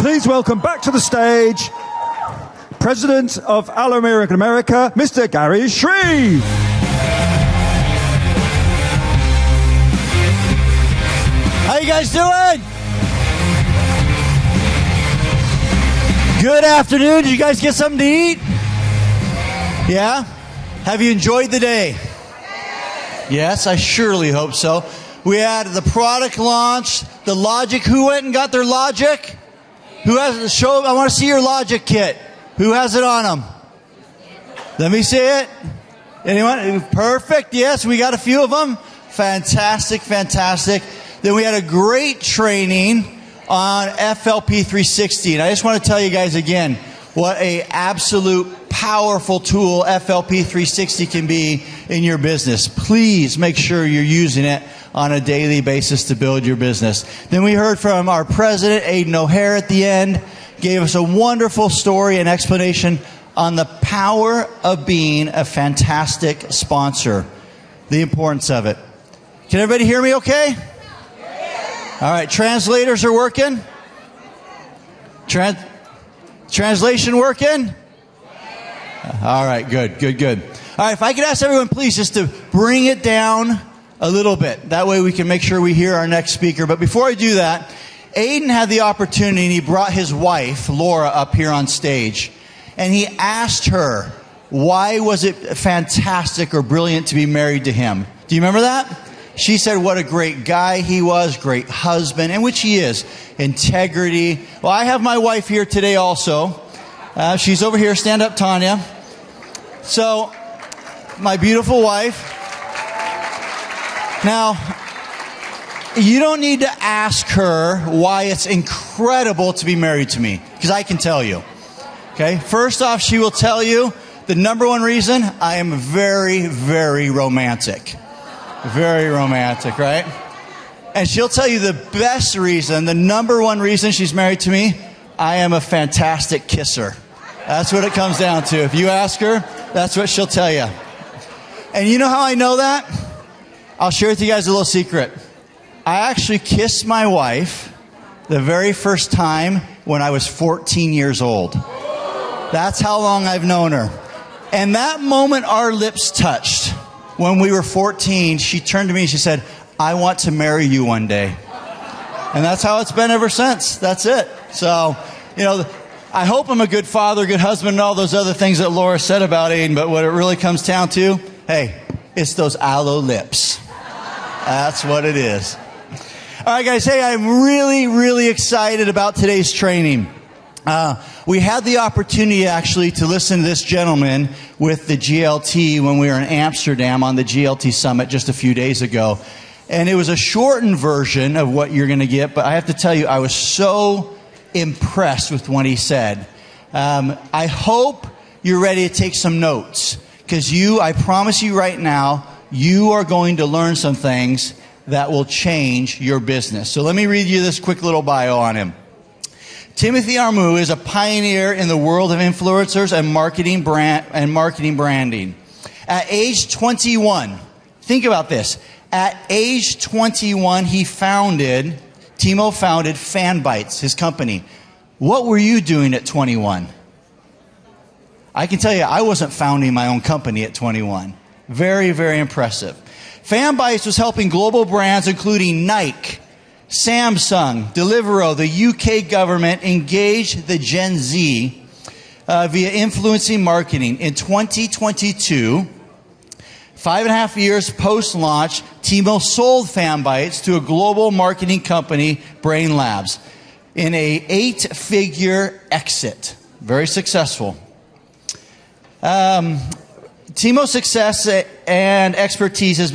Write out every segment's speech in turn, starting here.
Please welcome back to the stage, President of All-American America, Mr. Gary Shreve. How you guys doing? Good afternoon. Did you guys get something to eat? Yeah? Have you enjoyed the day? Yes, I surely hope so. We had the product launch, the Logic. Who went and got their Logic? Who has the show? I want to see your Logic kit. Who has it on them? Let me see it. Anyone? Perfect. Yes, we got a few of them. Fantastic, fantastic. Then we had a great training on FLP360. And I just want to tell you guys again what a absolute powerful tool FLP360 can be in your business. Please make sure you're using it on a daily basis to build your business. Then we heard from our president, Aiden O'Hare, at the end. Gave us a wonderful story and explanation on the power of being a fantastic sponsor. The importance of it. Can everybody hear me okay? All right, translators are working? Translation working? All right, good. All right, if I could ask everyone, please, just to bring it down a little bit. That way we can make sure we hear our next speaker. But before I do that, Aiden had the opportunity, and he brought his wife, Laura, up here on stage. And he asked her, why was it fantastic or brilliant to be married to him? Do you remember that? She said what a great guy he was, great husband, and which he is. Integrity. Well, I have my wife here today also. She's over here. Stand up, Tanya. So, my beautiful wife. Now, you don't need to ask her why it's incredible to be married to me, because I can tell you. Okay? First off, she will tell you the number one reason: I am very, very romantic. Very romantic, right? And she'll tell you the best reason, the number one reason she's married to me: I am a fantastic kisser. That's what it comes down to. If you ask her, that's what she'll tell you. And you know how I know that? I'll share with you guys a little secret. I actually kissed my wife the very first time when I was 14 years old. That's how long I've known her. And that moment our lips touched, when we were 14, she turned to me and she said, I want to marry you one day. And that's how it's been ever since. That's it. So, I hope I'm a good father, good husband, and all those other things that Laura said about Aiden. But what it really comes down to, hey, it's those aloe lips. That's what it is. All right, guys. Hey, I'm really, really excited about today's training. We had the opportunity actually to listen to this gentleman with the GLT when we were in Amsterdam on the GLT Summit just a few days ago. And it was a shortened version of what you're going to get, but I have to tell you, I was so impressed with what he said. I hope you're ready to take some notes, because I promise you right now, you are going to learn some things that will change your business. So let me read you this quick little bio on him. Timothy Armoo is a pioneer in the world of influencers and marketing branding. At age 21, think about this. At age 21, Timo founded FanBites, his company. What were you doing at 21? I can tell you, I wasn't founding my own company at 21. Very, very impressive. FanBites was helping global brands, including Nike, Samsung, Deliveroo, the UK government, engage the Gen Z via influencing marketing. In 2022, 5.5 years post-launch, Timo sold FanBites to a global marketing company, Brain Labs, in a 8-figure exit. Very successful. Timo's success and expertise has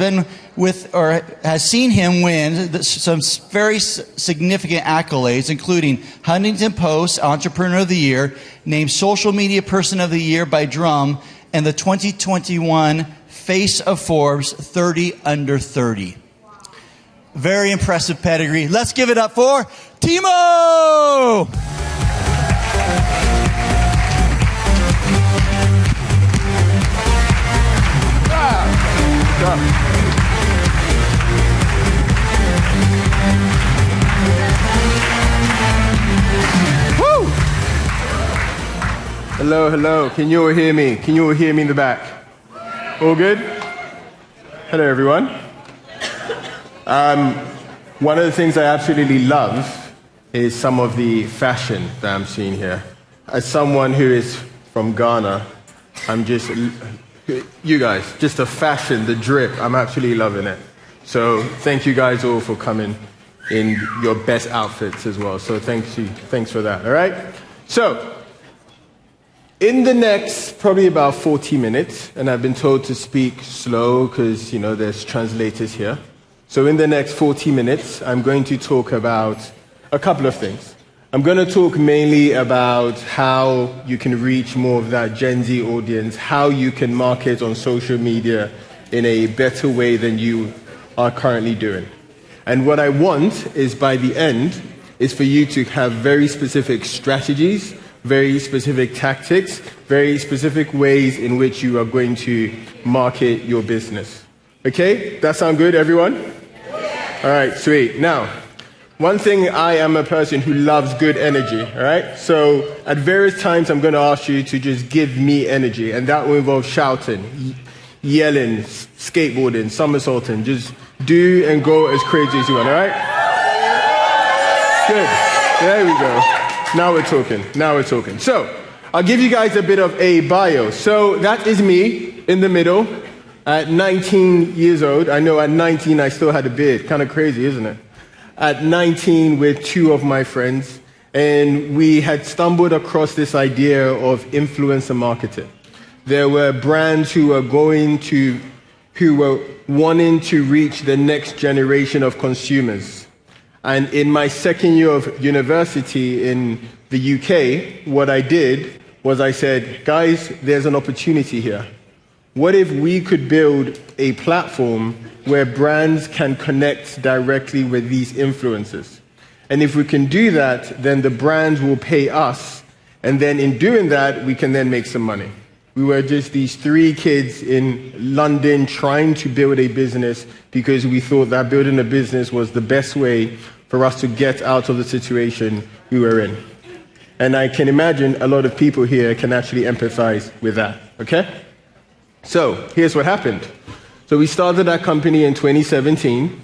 seen him win some very significant accolades, including Huntington Post Entrepreneur of the Year, named Social Media Person of the Year by Drum, and the 2021 Face of Forbes 30 Under 30. Very impressive pedigree. Let's give it up for Timo! Woo! Hello, hello. Can you all hear me? Can you all hear me in the back? All good? Hello, everyone. One of the things I absolutely love is some of the fashion that I'm seeing here. As someone who is from Ghana, I'm just, you guys, just the fashion, the drip, I'm absolutely loving it. So thank you guys all for coming in your best outfits as well. So thanks for that, all right? So, in the next probably about 40 minutes, and I've been told to speak slow because, you know, there's translators here. So in the next 40 minutes, I'm going to talk about a couple of things. I'm going to talk mainly about how you can reach more of that Gen Z audience, how you can market on social media in a better way than you are currently doing. And what I want is by the end is for you to have very specific strategies, very specific tactics, very specific ways in which you are going to market your business. Okay? That sound good, everyone? All right, sweet. Now, one thing, I am a person who loves good energy, all right? So at various times, I'm going to ask you to just give me energy, and that will involve shouting, yelling, skateboarding, somersaulting. Just do and go as crazy as you want, all right? Good. There we go. Now we're talking. So, I'll give you guys a bit of a bio. So, that is me in the middle at 19 years old. I know at 19 I still had a beard. Kind of crazy, isn't it? At 19 with two of my friends, and we had stumbled across this idea of influencer marketing. There were brands who were wanting to reach the next generation of consumers. And in my second year of university in the UK, what I did was I said, guys, there's an opportunity here. What if we could build a platform where brands can connect directly with these influencers? And if we can do that, then the brands will pay us. And then in doing that, we can then make some money. We were just these three kids in London trying to build a business because we thought that building a business was the best way for us to get out of the situation we were in. And I can imagine a lot of people here can actually empathize with that, okay? So here's what happened. So we started our company in 2017.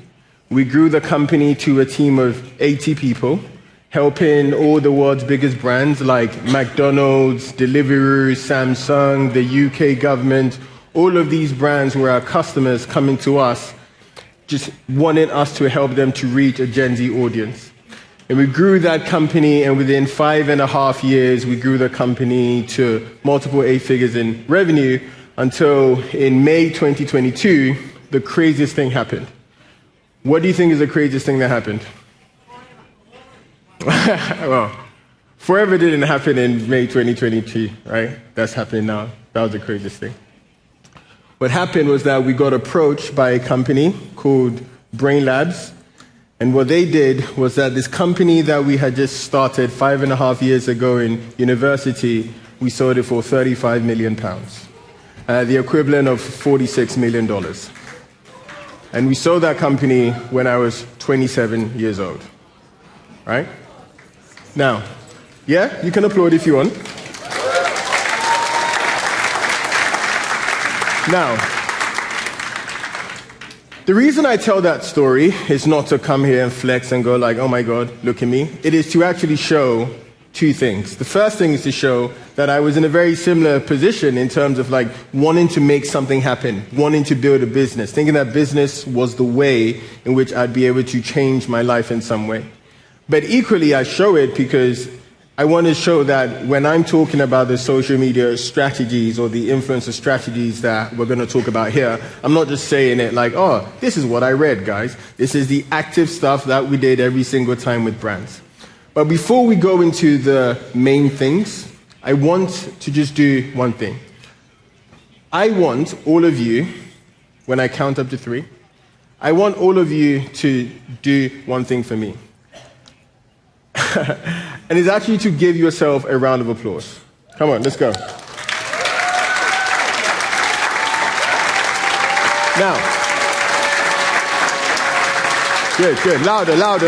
We grew the company to a team of 80 people, helping all the world's biggest brands like McDonald's, Deliveroo, Samsung, the UK government. All of these brands were our customers coming to us, just wanted us to help them to reach a Gen Z audience. And we grew that company, and within 5.5 years, we grew the company to multiple 8 figures in revenue until in May 2022, the craziest thing happened. What do you think is the craziest thing that happened? Well, forever didn't happen in May 2022, right? That's happening now. That was the craziest thing. What happened was that we got approached by a company called Brain Labs, and what they did was that this company that we had just started 5.5 years ago in university, we sold it for £35 million, the equivalent of $46 million. And we sold that company when I was 27 years old, right? Now, yeah, you can applaud if you want. Now, the reason I tell that story is not to come here and flex and go like, oh my God, look at me. It is to actually show two things. The first thing is to show that I was in a very similar position in terms of like wanting to make something happen, wanting to build a business, thinking that business was the way in which I'd be able to change my life in some way. But equally, I show it because I want to show that when I'm talking about the social media strategies or the influencer strategies that we're going to talk about here, I'm not just saying it like, oh, this is what I read, guys. This is the active stuff that we did every single time with brands. But before we go into the main things, I want to just do one thing. I want all of you, when I count up to 3, I want all of you to do one thing for me. And it's actually to give yourself a round of applause. Come on, let's go. Now, good. Louder. Let's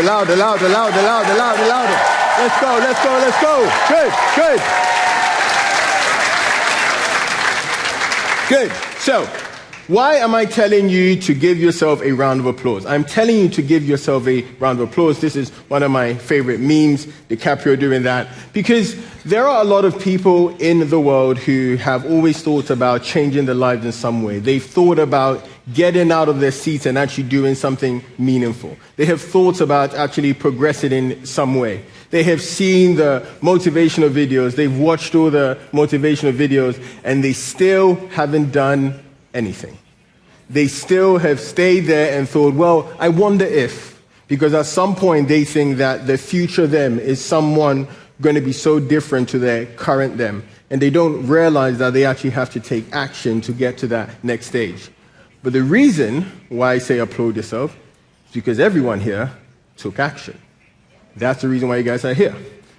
go. Good. Good. So, why am I telling you to give yourself a round of applause? I'm telling you to give yourself a round of applause. This is one of my favorite memes, DiCaprio doing that, because there are a lot of people in the world who have always thought about changing their lives in some way. They've thought about getting out of their seats and actually doing something meaningful. They have thought about actually progressing in some way. They have seen the motivational videos, they've watched all the motivational videos, and they still haven't done anything. They still have stayed there and thought, well, I wonder if, because at some point they think that the future them is someone going to be so different to their current them, and they don't realize that they actually have to take action to get to that next stage. But the reason why I say applaud yourself is because everyone here took action. That's the reason why you guys are here.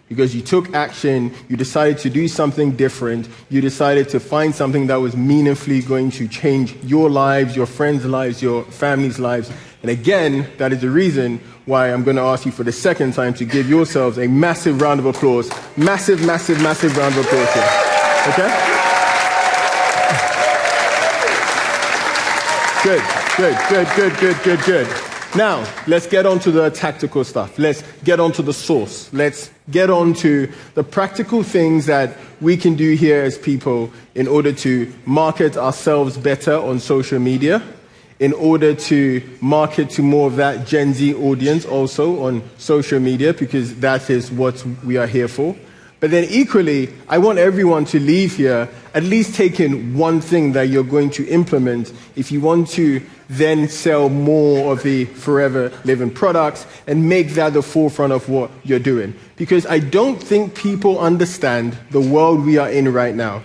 Because you took action, you decided to do something different, you decided to find something that was meaningfully going to change your lives, your friends' lives, your family's lives. And again, that is the reason why I'm going to ask you for the second time to give yourselves a massive round of applause. Massive, massive, massive round of applause here. Okay? Good. Now, let's get on to the tactical stuff. Let's get on to the source. Let's get on to the practical things that we can do here as people in order to market ourselves better on social media, in order to market to more of that Gen Z audience also on social media, because that is what we are here for. But then equally, I want everyone to leave here at least taking one thing that you're going to implement if you want to then sell more of the forever living products and make that the forefront of what you're doing. Because I don't think people understand the world we are in right now.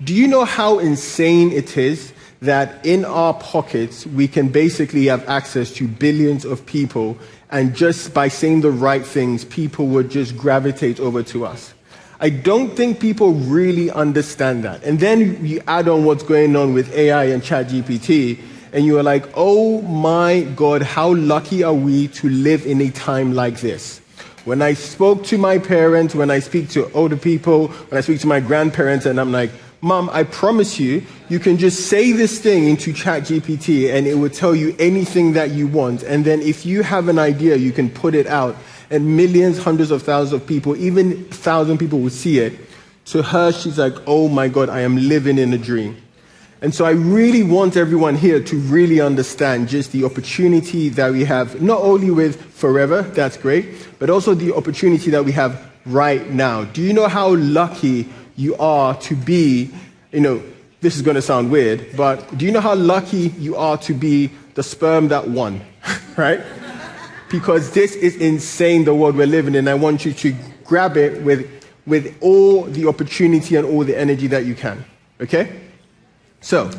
Do you know how insane it is that in our pockets we can basically have access to billions of people, and just by saying the right things, people would just gravitate over to us? I don't think people really understand that. And then you add on what's going on with AI and ChatGPT, and you are like, oh my God, how lucky are we to live in a time like this? When I spoke to my parents, when I speak to older people, when I speak to my grandparents, and I'm like, Mom, I promise you, you can just say this thing into ChatGPT and it will tell you anything that you want. And then if you have an idea, you can put it out. And millions, hundreds of thousands of people, even 1,000 people will see it. To her, she's like, oh my God, I am living in a dream. And so I really want everyone here to really understand just the opportunity that we have, not only with forever, that's great, but also the opportunity that we have right now. Do you know how lucky you are to be, this is going to sound weird, but do you know how lucky you are to be the sperm that won, right? Because this is insane, the world we're living in. I want you to grab it with all the opportunity and all the energy that you can, okay? So,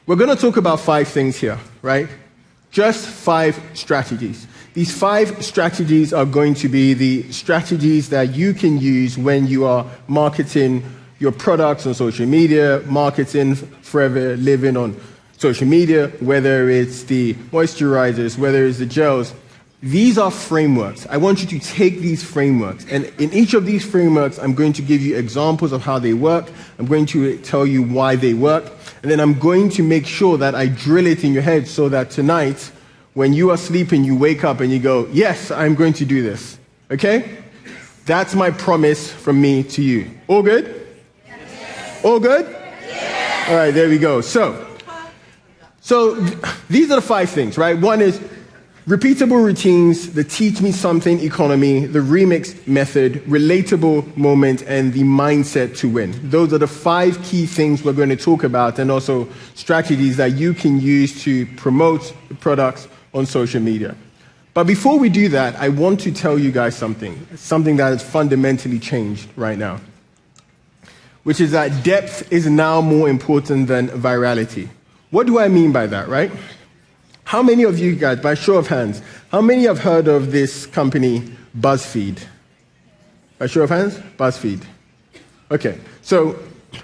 we're going to talk about 5 things here, right? Just 5 strategies. These 5 strategies are going to be the strategies that you can use when you are marketing your products on social media, marketing forever living on social media, whether it's the moisturizers, whether it's the gels. These are frameworks. I want you to take these frameworks, and in each of these frameworks, I'm going to give you examples of how they work. I'm going to tell you why they work, and then I'm going to make sure that I drill it in your head so that tonight, when you are sleeping, you wake up and you go, yes, I'm going to do this. Okay? That's my promise from me to you. All good? Yes. All good? Yes. All right, there we go. So these are the 5 things, right? One is repeatable routines, the teach me something economy, the remix method, relatable moment, and the mindset to win. Those are the 5 key things we're going to talk about, and also strategies that you can use to promote the products on social media. But before we do that, I want to tell you guys something that has fundamentally changed right now, which is that depth is now more important than virality. What do I mean by that, right? How many of you guys, by show of hands, how many have heard of this company, BuzzFeed? By show of hands, BuzzFeed. Okay, so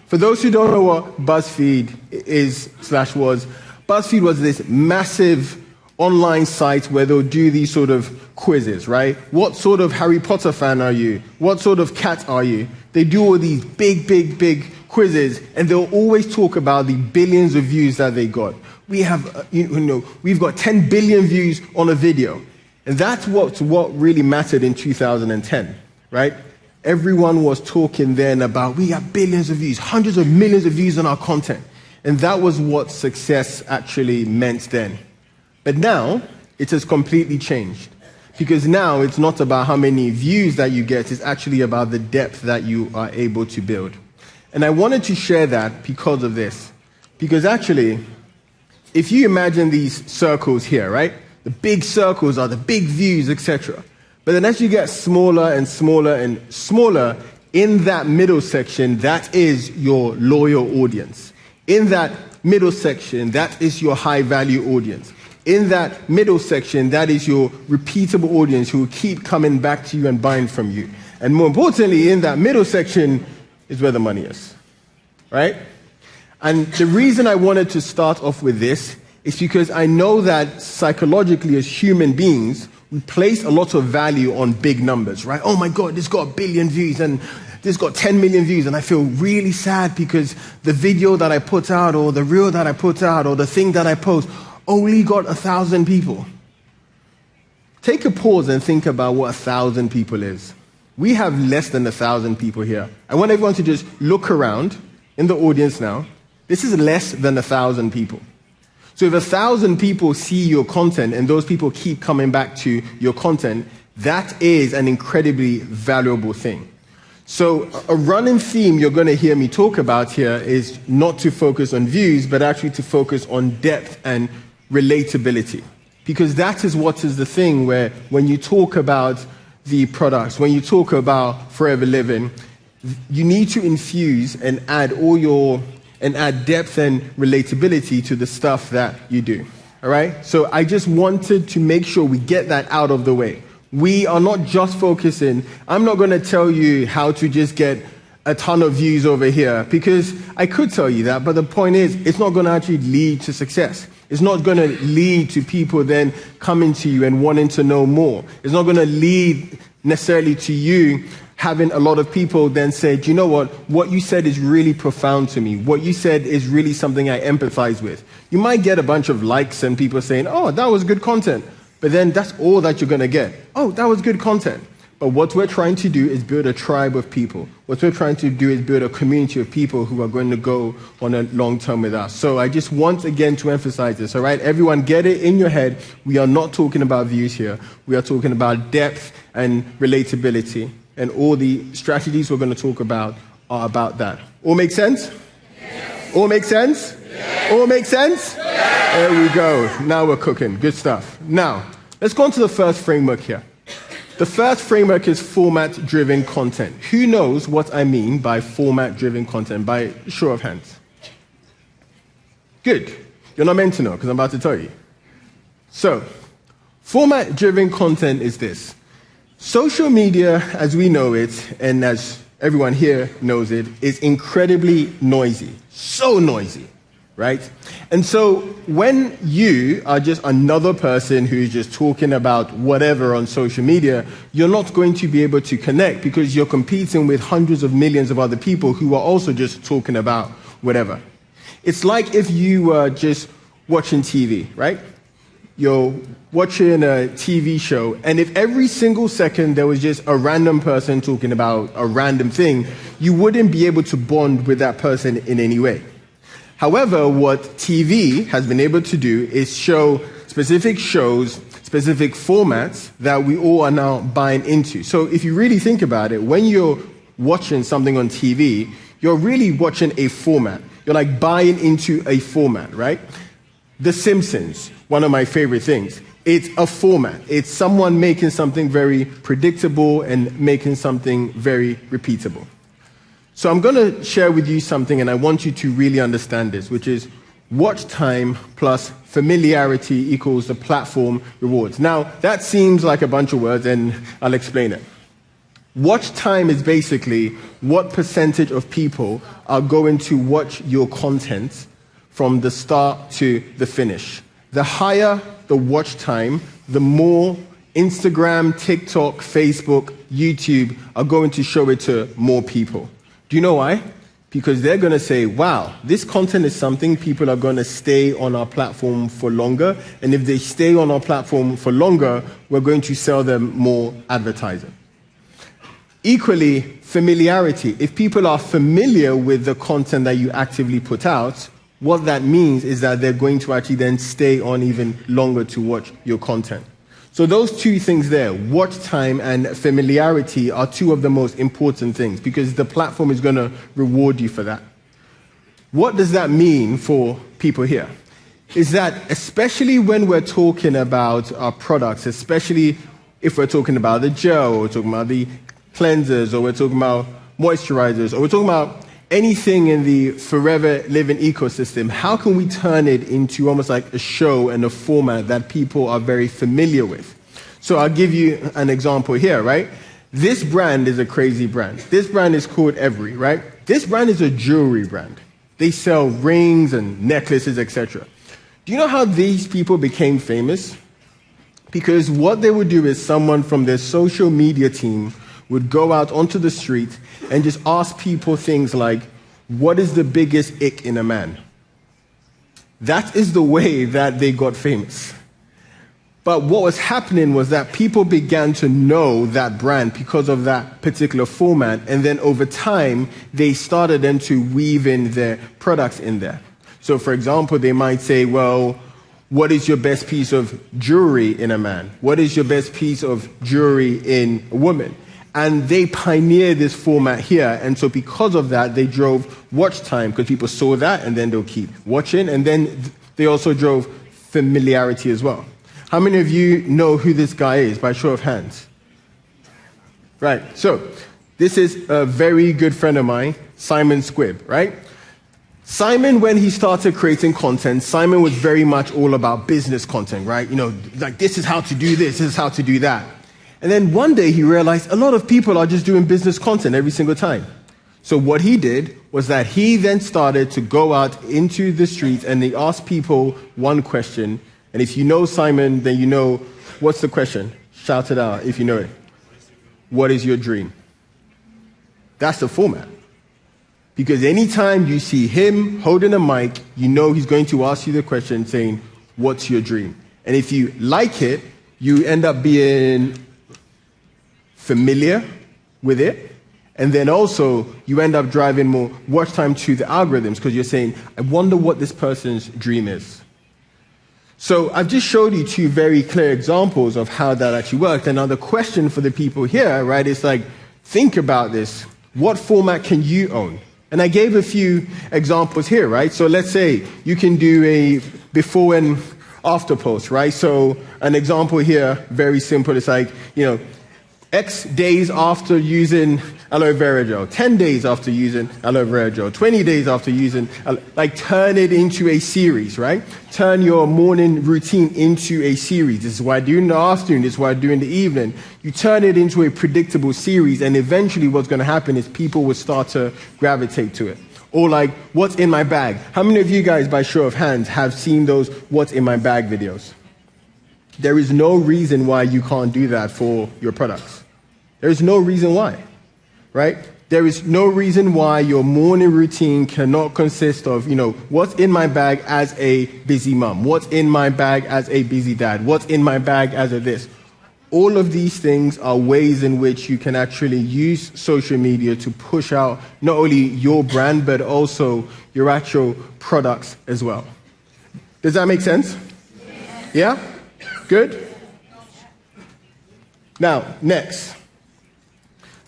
for those who don't know what BuzzFeed is/was, BuzzFeed was this massive online sites where they'll do these sort of quizzes, right? What sort of Harry Potter fan are you? What sort of cat are you? They do all these big quizzes, and they'll always talk about the billions of views that they got. We have, we've got 10 billion views on a video. And that's what really mattered in 2010, right? Everyone was talking then about, we have billions of views, hundreds of millions of views on our content. And that was what success actually meant then. But now, it has completely changed. Because now, it's not about how many views that you get, it's actually about the depth that you are able to build. And I wanted to share that because of this. Because actually, if you imagine these circles here, right? The big circles are the big views, etc. But then as you get smaller and smaller and smaller, in that middle section, that is your loyal audience. In that middle section, that is your high-value audience. In that middle section, that is your repeatable audience who will keep coming back to you and buying from you. And more importantly, in that middle section is where the money is, right? And the reason I wanted to start off with this is because I know that psychologically as human beings, we place a lot of value on big numbers, right? Oh my God, this got 1 billion views and this got 10 million views, and I feel really sad because the video that I put out or the reel that I put out or the thing that I post only got 1,000 people. Take a pause and think about what 1,000 people is. We have less than 1,000 people here. I want everyone to just look around in the audience now. This is less than 1,000 people. So if 1,000 people see your content and those people keep coming back to your content, that is an incredibly valuable thing. So a running theme you're going to hear me talk about here is not to focus on views, but actually to focus on depth and relatability. Because that is what is the thing where when you talk about the products, when you talk about Forever Living, you need to infuse and add depth and relatability to the stuff that you do. All right? So I just wanted to make sure we get that out of the way. We are not just focusing. I'm not going to tell you how to just get a ton of views over here, because I could tell you that, but the point is, it's not going to actually lead to success. It's not going to lead to people then coming to you and wanting to know more. It's not going to lead necessarily to you having a lot of people then say, do you know what you said is really profound to me. What you said is really something I empathize with. You might get a bunch of likes and people saying, oh, that was good content. But then that's all that you're going to get. Oh, that was good content. But what we're trying to do is build a tribe of people. What we're trying to do is build a community of people who are going to go on a long term with us. So I just want again to emphasize this, all right? Everyone get it in your head. We are not talking about views here. We are talking about depth and relatability. And all the strategies we're going to talk about are about that. All make sense? Yes. All make sense? Yes. All make sense? Yes. There we go. Now we're cooking. Good stuff. Now, let's go on to the first framework here. The first framework is format-driven content. Who knows what I mean by format-driven content? By show of hands. Good. You're not meant to know because I'm about to tell you. So, format-driven content is this. Social media, as we know it, and as everyone here knows it, is incredibly noisy. So noisy, right? And so when you are just another person who's just talking about whatever on social media, you're not going to be able to connect because you're competing with hundreds of millions of other people who are also just talking about whatever. It's like if you were just watching TV, right? You're watching a TV show, and if every single second there was just a random person talking about a random thing, you wouldn't be able to bond with that person in any way. However, what TV has been able to do is show specific shows, specific formats that we all are now buying into. So if you really think about it, when you're watching something on TV, you're really watching a format. You're like buying into a format, right? The Simpsons, one of my favorite things. It's a format. It's someone making something very predictable and making something very repeatable. So I'm going to share with you something, and I want you to really understand this, which is watch time plus familiarity equals the platform rewards. Now, that seems like a bunch of words, and I'll explain it. Watch time is basically what percentage of people are going to watch your content from the start to the finish. The higher the watch time, the more Instagram, TikTok, Facebook, YouTube are going to show it to more people. Do you know why? Because they're going to say, wow, this content is something people are going to stay on our platform for longer. And if they stay on our platform for longer, we're going to sell them more advertising. Equally, familiarity. If people are familiar with the content that you actively put out, what that means is that they're going to actually then stay on even longer to watch your content. So those two things there, watch time and familiarity, are two of the most important things because the platform is going to reward you for that. What does that mean for people here? Is that especially when we're talking about our products, especially if we're talking about the gel, or we're talking about the cleansers, or we're talking about moisturizers, or we're talking about anything in the forever living ecosystem, how can we turn it into almost like a show and a format that people are very familiar with? So I'll give you an example here, right? This brand is a crazy brand. This brand is called Every, right? This brand is a jewelry brand. They sell rings and necklaces, etc. Do you know how these people became famous? Because what they would do is someone from their social media team would go out onto the street and just ask people things like, what is the biggest ick in a man? That is the way that they got famous. But what was happening was that people began to know that brand because of that particular format, and then over time, they started then to weave in their products in there. So for example, they might say, well, what is your best piece of jewelry in a man? What is your best piece of jewelry in a woman? And they pioneered this format here. And so because of that, they drove watch time because people saw that and then they'll keep watching. And then they also drove familiarity as well. How many of you know who this guy is by show of hands? Right. So this is a very good friend of mine, Simon Squibb, right? Simon, when he started creating content, Simon was very much all about business content, right? You know, like this is how to do this is how to do that. And then one day he realized a lot of people are just doing business content every single time. So what he did was that he then started to go out into the streets and he asked people one question. And if you know Simon, then you know, what's the question? Shout it out if you know it. What is your dream? That's the format. Because anytime you see him holding a mic, you know he's going to ask you the question saying, what's your dream? And if you like it, you end up being familiar with it, and then also you end up driving more watch time to the algorithms because you're saying, I wonder what this person's dream is. So I've just showed you two very clear examples of how that actually worked. And now the question for the people here, right, is like, think about this. What format can you own? And I gave a few examples here, right? So let's say you can do a before and after post, right? So an example here, very simple. It's like, you know, X days after using aloe vera gel, 10 days after using aloe vera gel, 20 days after using, like turn it into a series, right? Turn your morning routine into a series. This is what I do in the afternoon, this is what I do in the evening. You turn it into a predictable series, and eventually what's going to happen is people will start to gravitate to it. Or like, what's in my bag? How many of you guys, by show of hands, have seen those what's in my bag videos? There is no reason why you can't do that for your products. There is no reason why, right? There is no reason why your morning routine cannot consist of, you know, what's in my bag as a busy mom? What's in my bag as a busy dad? What's in my bag as a this? All of these things are ways in which you can actually use social media to push out not only your brand, but also your actual products as well. Does that make sense? Yeah? Good? Now, next.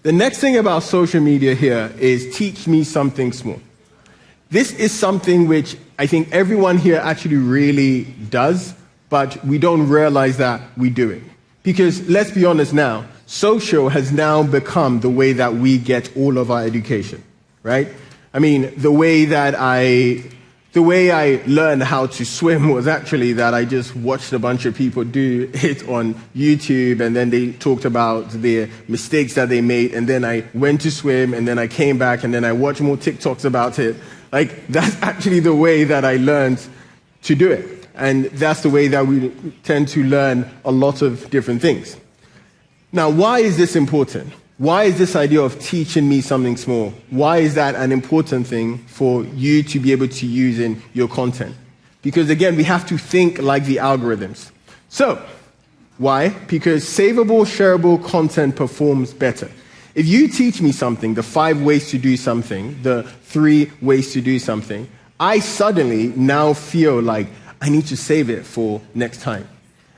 The next thing about social media here is teach me something small. This is something which I think everyone here actually really does, but we don't realize that we do it. Because let's be honest now, social has now become the way that we get all of our education, right? I mean, the way I learned how to swim was actually that I just watched a bunch of people do it on YouTube, and then they talked about their mistakes that they made, and then I went to swim, and then I came back, and then I watched more TikToks about it. Like, that's actually the way that I learned to do it. And that's the way that we tend to learn a lot of different things. Now, why is this important? Why is this idea of teaching me something small? Why is that an important thing for you to be able to use in your content? Because again, we have to think like the algorithms. So, why? Because savable, shareable content performs better. If you teach me something, the 5 ways to do something, the 3 ways to do something, I suddenly now feel like I need to save it for next time.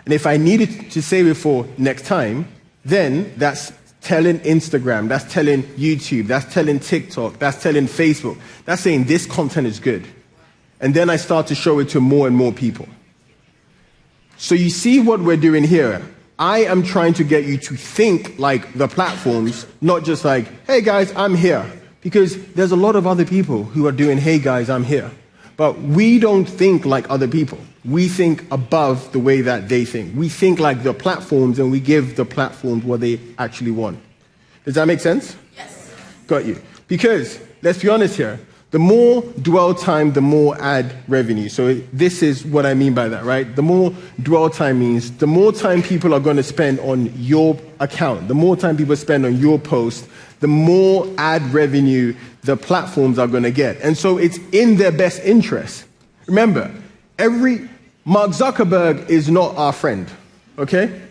And if I needed to save it for next time, then that's telling Instagram, that's telling YouTube, that's telling TikTok, that's telling Facebook, that's saying this content is good. And then I start to show it to more and more people. So you see what we're doing here. I am trying to get you to think like the platforms, not just like, hey guys, I'm here. Because there's a lot of other people who are doing, hey guys, I'm here. But we don't think like other people. We think above the way that they think. We think like the platforms, and we give the platforms what they actually want. Does that make sense? Yes. Got you. Because, let's be honest here, the more dwell time, the more ad revenue. So this is what I mean by that, right? The more dwell time means the more time people are going to spend on your account, the more time people spend on your post, the more ad revenue the platforms are going to get. And so it's in their best interest. Remember, Mark Zuckerberg is not our friend, okay?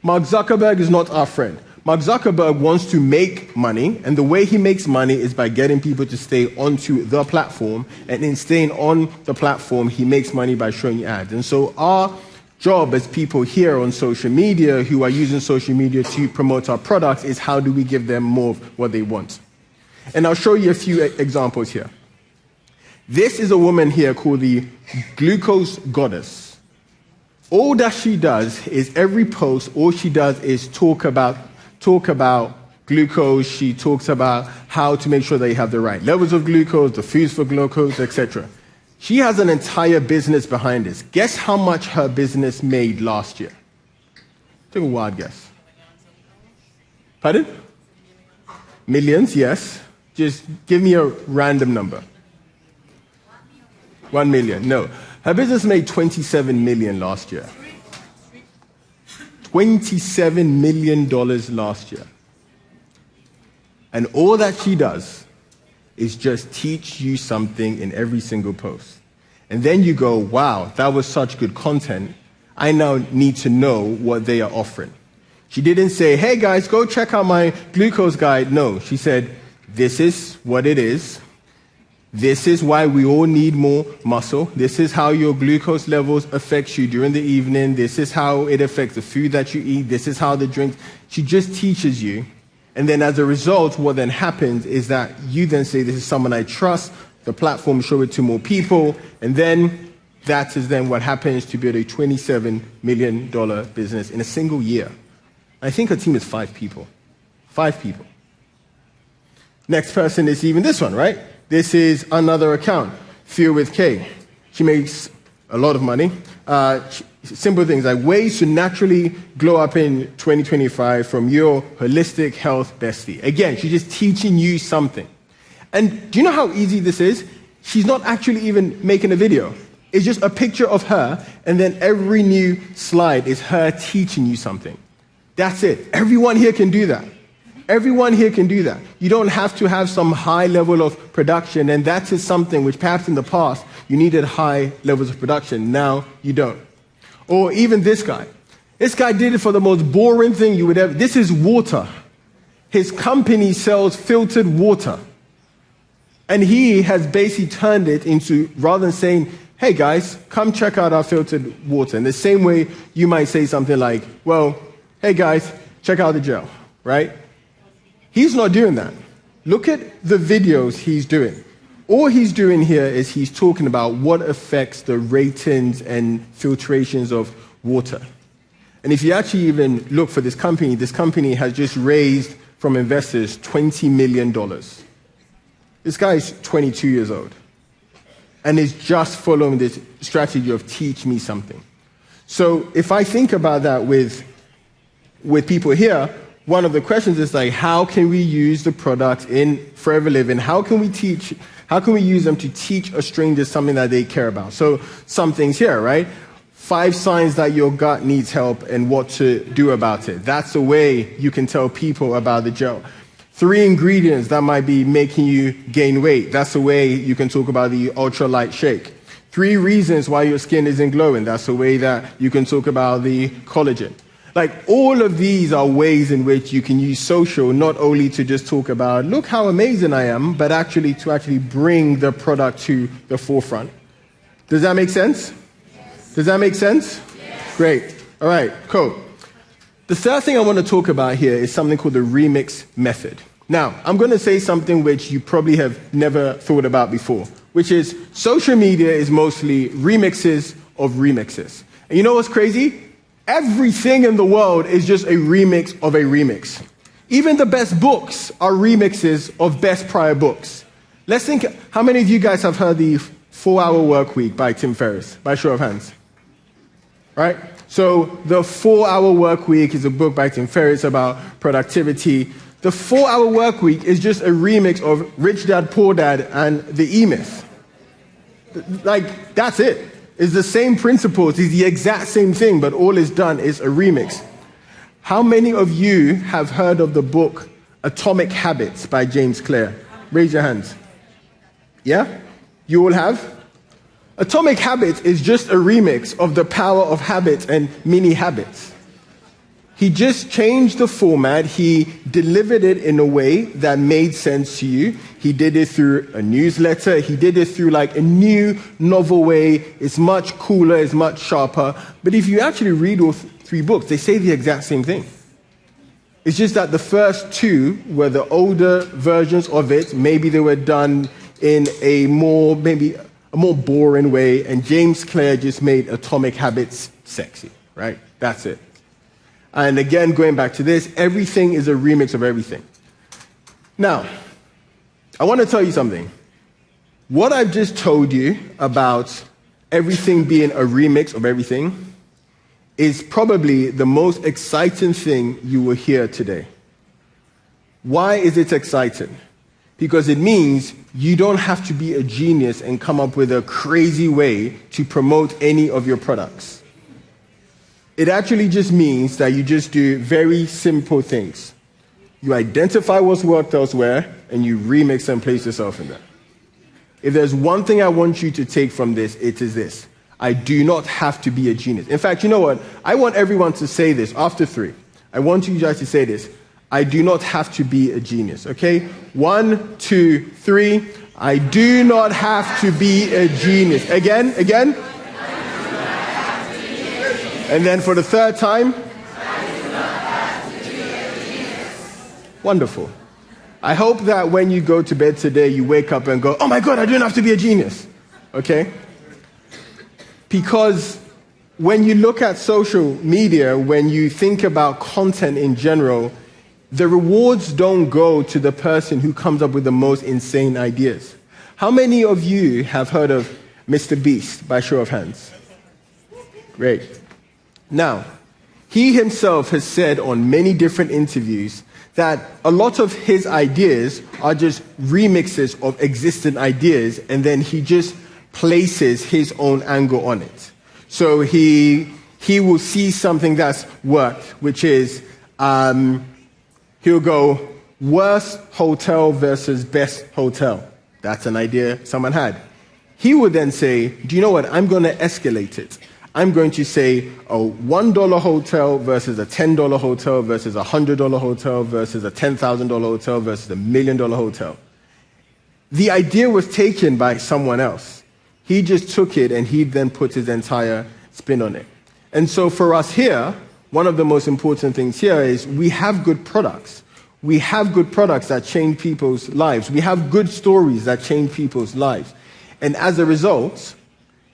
Mark Zuckerberg is not our friend. Mark Zuckerberg wants to make money, and the way he makes money is by getting people to stay onto the platform, and in staying on the platform, he makes money by showing you ads. And so our job as people here on social media who are using social media to promote our products is how do we give them more of what they want. And I'll show you a few examples here. This is a woman here called the Glucose Goddess. All that she does is every post, all she does is talk about glucose. She talks about how to make sure that you have the right levels of glucose, the foods for glucose, etc. She has an entire business behind this. Guess how much her business made last year? Take a wild guess. Pardon? Millions, yes. Just give me a random number. 1 million. No. Her business made 27 million last year. $27 million last year. And all that she does is just teach you something in every single post. And then you go, wow, that was such good content. I now need to know what they are offering. She didn't say, hey guys, go check out my glucose guide. No, she said, this is what it is. This is why we all need more muscle. This is how your glucose levels affects you during the evening. This is how it affects the food that you eat. This is how the drinks. She just teaches you. And then as a result, what then happens is that you then say, this is someone I trust. The platform show it to more people. And then that is then what happens to build a $27 million business in a single year. I think her team is 5 people. 5 people. Next person is even this one, right? This is another account, Feel with K. She makes a lot of money. Simple things like ways to naturally glow up in 2025 from your holistic health bestie. Again, she's just teaching you something. And do you know how easy this is? She's not actually even making a video. It's just a picture of her, and then every new slide is her teaching you something. That's it. Everyone here can do that. Everyone here can do that. You don't have to have some high level of production, and that is something which perhaps in the past you needed high levels of production. Now you don't. Or even this guy. This guy did it for the most boring thing you would ever. This is water. His company sells filtered water. And he has basically turned it into, rather than saying, hey guys, come check out our filtered water. In the same way, you might say something like, well, hey guys, check out the gel, right? He's not doing that. Look at the videos he's doing. All he's doing here is he's talking about what affects the ratings and filtrations of water. And if you actually even look for this company has just raised from investors $20 million. This guy is 22 years old and is just following this strategy of teach me something. So if I think about that with people here, one of the questions is like, how can we use the product in Forever Living? How can we use them to teach a stranger something that they care about? So some things here, right? 5 signs that your gut needs help and what to do about it. That's the way you can tell people about the gel. 3 ingredients that might be making you gain weight. That's the way you can talk about the ultralight shake. 3 reasons why your skin isn't glowing. That's the way that you can talk about the collagen. Like, all of these are ways in which you can use social not only to just talk about, look how amazing I am, but actually to actually bring the product to the forefront. Does that make sense? Yes. Does that make sense? Yes. Great. All right, cool. The third thing I want to talk about here is something called the remix method. Now, I'm going to say something which you probably have never thought about before, which is social media is mostly remixes of remixes. And you know what's crazy? Everything in the world is just a remix of a remix. Even the best books are remixes of best prior books. Let's think, how many of you guys have heard the 4-Hour Work Week by Tim Ferriss? By show of hands. Right? So the 4-Hour Work Week is a book by Tim Ferriss about productivity. The 4-Hour Work Week is just a remix of Rich Dad, Poor Dad and the E-Myth. Like, that's it. It's the same principles, it's the exact same thing, but all it's done is a remix. How many of you have heard of the book Atomic Habits by James Clear? Raise your hands. Yeah? You all have? Atomic Habits is just a remix of The Power of Habits and Mini Habits. He just changed the format. He delivered it in a way that made sense to you. He did it through a newsletter. He did it through like a new, novel way. It's much cooler. It's much sharper. But if you actually read all 3 books, they say the exact same thing. It's just that the first 2 were the older versions of it. Maybe they were done in a more boring way. And James Clear just made Atomic Habits sexy, right? That's it. And again, going back to this, everything is a remix of everything. Now, I want to tell you something. What I've just told you about everything being a remix of everything is probably the most exciting thing you will hear today. Why is it exciting? Because it means you don't have to be a genius and come up with a crazy way to promote any of your products. It actually just means that you just do very simple things. You identify what's worked elsewhere, and you remix and place yourself in there. If there's one thing I want you to take from this, it is this. I do not have to be a genius. In fact, you know what? I want everyone to say this after 3. I want you guys to say this. I do not have to be a genius, okay? 1, 2, 3. I do not have to be a genius. Again. And then for the 3rd time, wonderful. I hope that when you go to bed today, you wake up and go, oh my God, I don't have to be a genius. Okay? Because when you look at social media, when you think about content in general, the rewards don't go to the person who comes up with the most insane ideas. How many of you have heard of Mr. Beast, by show of hands? Great. Now, he himself has said on many different interviews that a lot of his ideas are just remixes of existing ideas, and then he just places his own angle on it. So he will see something that's worked, which is he'll go worst hotel versus best hotel. That's an idea someone had. He would then say, do you know what? I'm going to escalate it. I'm going to say a $1 hotel versus a $10 hotel versus a $100 hotel versus a $10,000 hotel versus a $1 million hotel. The idea was taken by someone else. He just took it and he then put his entire spin on it. And so for us here, one of the most important things here is we have good products. We have good products that change people's lives. We have good stories that change people's lives. And as a result,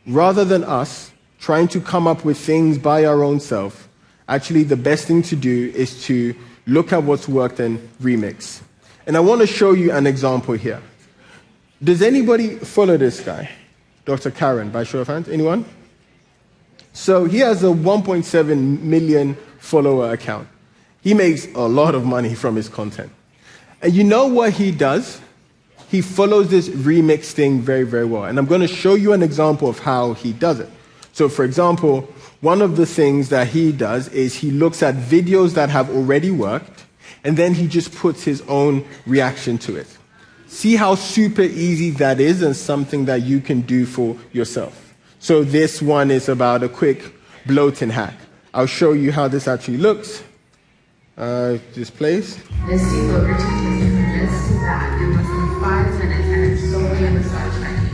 rather than us trying to come up with things by our own self, actually the best thing to do is to look at what's worked and remix. And I want to show you an example here. Does anybody follow this guy? Dr. Karen, by show of hands. Anyone? So he has a 1.7 million follower account. He makes a lot of money from his content. And you know what he does? He follows this remix thing very, very well. And I'm going to show you an example of how he does it. So, for example, one of the things that he does is he looks at videos that have already worked, and then he just puts his own reaction to it. See how super easy that is and something that you can do for yourself. So this one is about a quick bloating hack. I'll show you how this actually looks. This place. This deload routine takes you from this to that in less than 5 minutes, and it's solely a massage technique.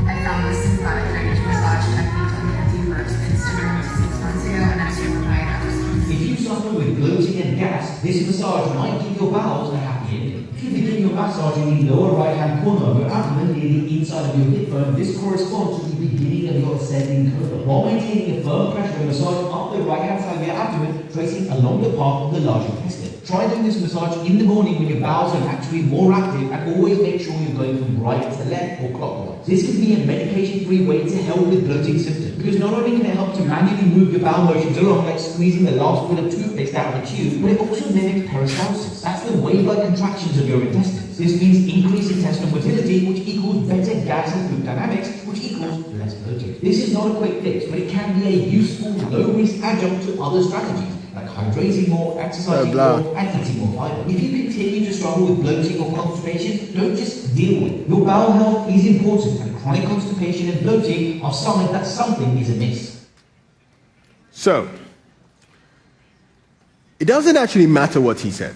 I found this synthetic drainage massage technique on Andy First Instagram 6 months ago, and I've seen 9 hours. If you suffer with bloating and gas, this massage might give your bowels a happy ending. If you begin your massage in the lower right-hand corner of your abdomen near the inside of your hip bone, this corresponds to the beginning of your ascending curve. While maintaining a firm pressure and massage up the right-hand side of your abdomen, tracing along the path of the large intestine. Try doing this massage in the morning when your bowels are actually more active, and always make sure you're going from right to left or clockwise. This can be a medication-free way to help with bloating symptoms, because not only can it help to manually move your bowel motions along, like squeezing the last bit of toothpaste out of a tube, but it also mimics peristalsis. That's the wave-like contractions of your intestines. This means increased intestinal motility, which equals better gas and poop dynamics, which equals less bloating. This is not a quick fix, but it can be a useful, low-risk adjunct to other strategies, like hydrating more, exercising more, and eating more fiber. If you continue to struggle with bloating or constipation, don't just deal with it. Your bowel health is important, and chronic constipation and bloating are signs that something is amiss. So, it doesn't actually matter what he said.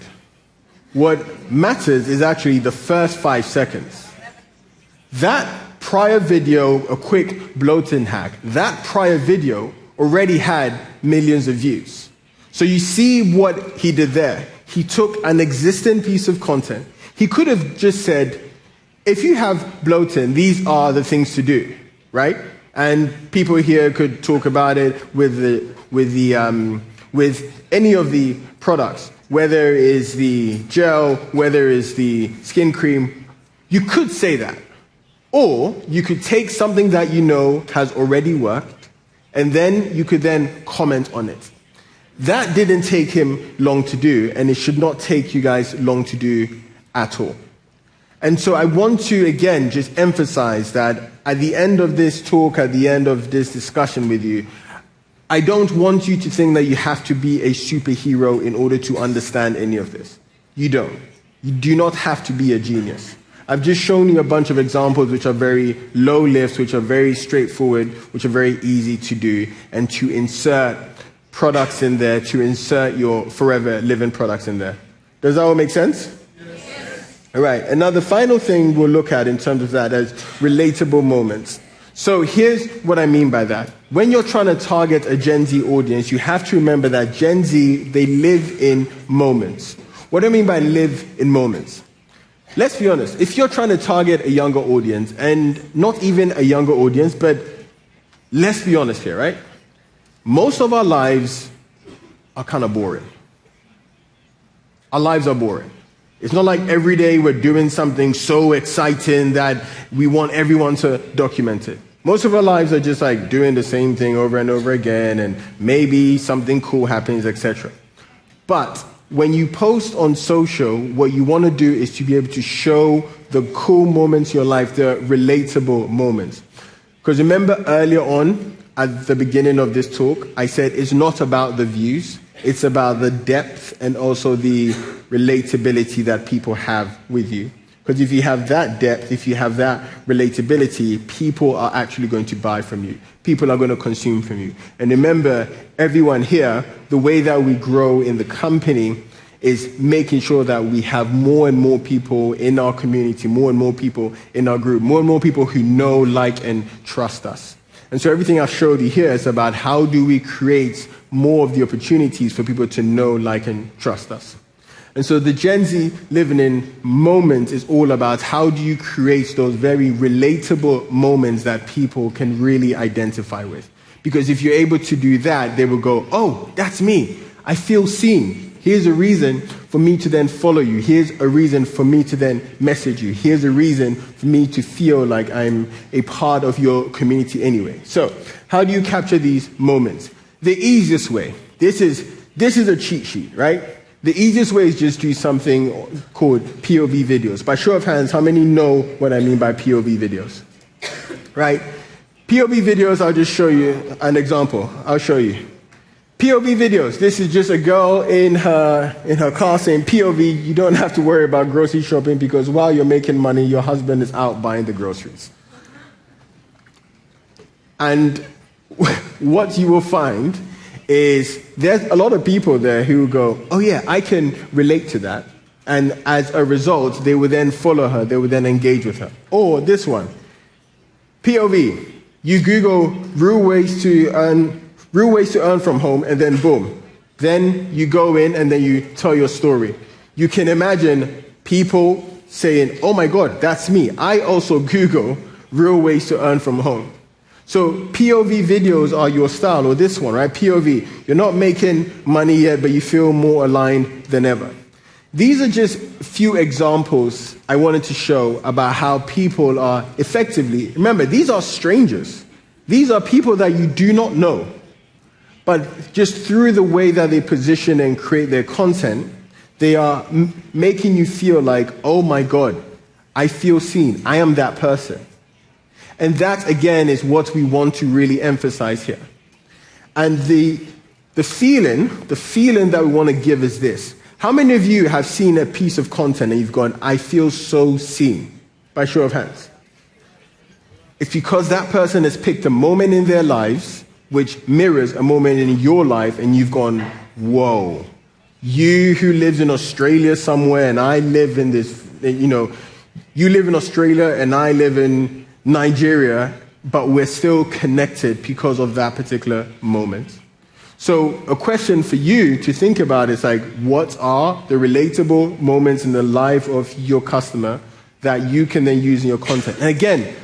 What matters is actually the first 5 seconds. That prior video, a quick bloating hack, that prior video already had millions of views. So you see what he did there. He took an existing piece of content. He could have just said, if you have bloating, these are the things to do, right? And people here could talk about it with any of the products, whether it is the gel, whether it is the skin cream. You could say that. Or you could take something that you know has already worked, and then you could then comment on it. That didn't take him long to do, and it should not take you guys long to do at all. And so I want to, again, just emphasize that at the end of this talk, at the end of this discussion with you, I don't want you to think that you have to be a superhero in order to understand any of this. You don't. You do not have to be a genius. I've just shown you a bunch of examples which are very low lifts, which are very straightforward, which are very easy to do, and to insert products in there, to insert your forever living products in there. Does that all make sense? Yes. All right. Another final thing we'll look at in terms of that is relatable moments. So here's what I mean by that. When you're trying to target a Gen Z audience, you have to remember that Gen Z, they live in moments. What do I mean by live in moments? Let's be honest. If you're trying to target a younger audience, and not even a younger audience, but let's be honest here, right? Most of our lives are kind of boring. Our lives are boring. It's not like every day we're doing something so exciting that we want everyone to document it. Most of our lives are just like doing the same thing over and over again, and maybe something cool happens, etc. But when you post on social, what you want to do is to be able to show the cool moments in your life, the relatable moments. Because remember earlier on, at the beginning of this talk, I said it's not about the views, it's about the depth and also the relatability that people have with you. Because if you have that depth, if you have that relatability, people are actually going to buy from you. People are going to consume from you. And remember, everyone here, the way that we grow in the company is making sure that we have more and more people in our community, more and more people in our group, more and more people who know, like, and trust us. And so everything I've showed you here is about how do we create more of the opportunities for people to know, like, and trust us. And so the Gen Z living in moment is all about how do you create those very relatable moments that people can really identify with. Because if you're able to do that, they will go, oh, that's me. I feel seen. Here's a reason for me to then follow you. Here's a reason for me to then message you. Here's a reason for me to feel like I'm a part of your community anyway. So how do you capture these moments? The easiest way, this is a cheat sheet, right? The easiest way is just do something called POV videos. By show of hands, how many know what I mean by POV videos? Right? POV videos, I'll just show you an example. I'll show you. POV videos. This is just a girl in her car saying, POV, you don't have to worry about grocery shopping because while you're making money, your husband is out buying the groceries. And what you will find is there's a lot of people there who go, oh yeah, I can relate to that. And as a result, they would then follow her, they would then engage with her. Or this one, POV, you Google real ways to earn from home, and then boom. Then you go in and then you tell your story. You can imagine people saying, oh my God, that's me. I also Google real ways to earn from home. So POV videos are your style, or this one, right? POV, you're not making money yet, but you feel more aligned than ever. These are just a few examples I wanted to show about how people are effectively, remember, these are strangers. These are people that you do not know. But just through the way that they position and create their content, they are making you feel like, oh my God, I feel seen. I am that person. And that, again, is what we want to really emphasize here. And the feeling that we want to give is this. How many of you have seen a piece of content and you've gone, I feel so seen? By show of hands. It's because that person has picked a moment in their lives which mirrors a moment in your life, and you've gone, whoa. You who lives in Australia somewhere, and I live in this, you live in Australia and I live in Nigeria, but we're still connected because of that particular moment. So a question for you to think about is like, what are the relatable moments in the life of your customer that you can then use in your content? And again,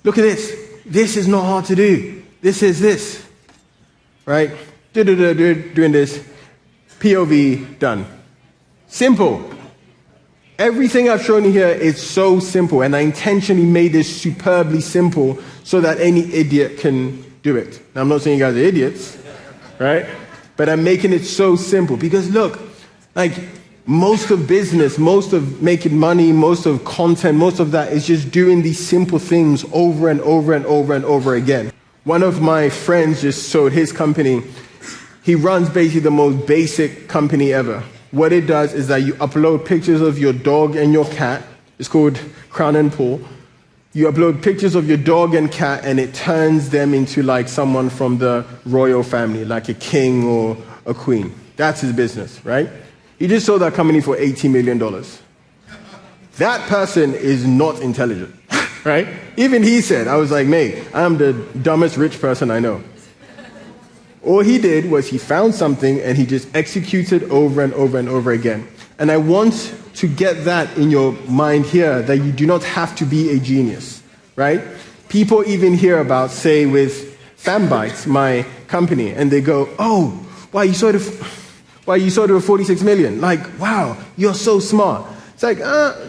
look at this. This is not hard to do. This is this, right? Doing this. POV, done. Simple. Everything I've shown you here is so simple, and I intentionally made this superbly simple so that any idiot can do it. Now, I'm not saying you guys are idiots, right? But I'm making it so simple because look, like most of business, most of making money, most of content, most of that is just doing these simple things over and over and over and over again. One of my friends just sold his company. He runs basically the most basic company ever. What it does is that you upload pictures of your dog and your cat. It's called Crown and Paul. You upload pictures of your dog and cat, and it turns them into like someone from the royal family, like a king or a queen. That's his business, right? He just sold that company for $80 million. That person is not intelligent, right? Even he said, I was like, mate, I'm the dumbest rich person I know. All he did was he found something and he just executed over and over and over again. And I want to get that in your mind here, that you do not have to be a genius, right? People even hear about, say, with Fanbytes, my company, and they go, oh, why you sold it for 46 million? Like, wow, you're so smart. It's like,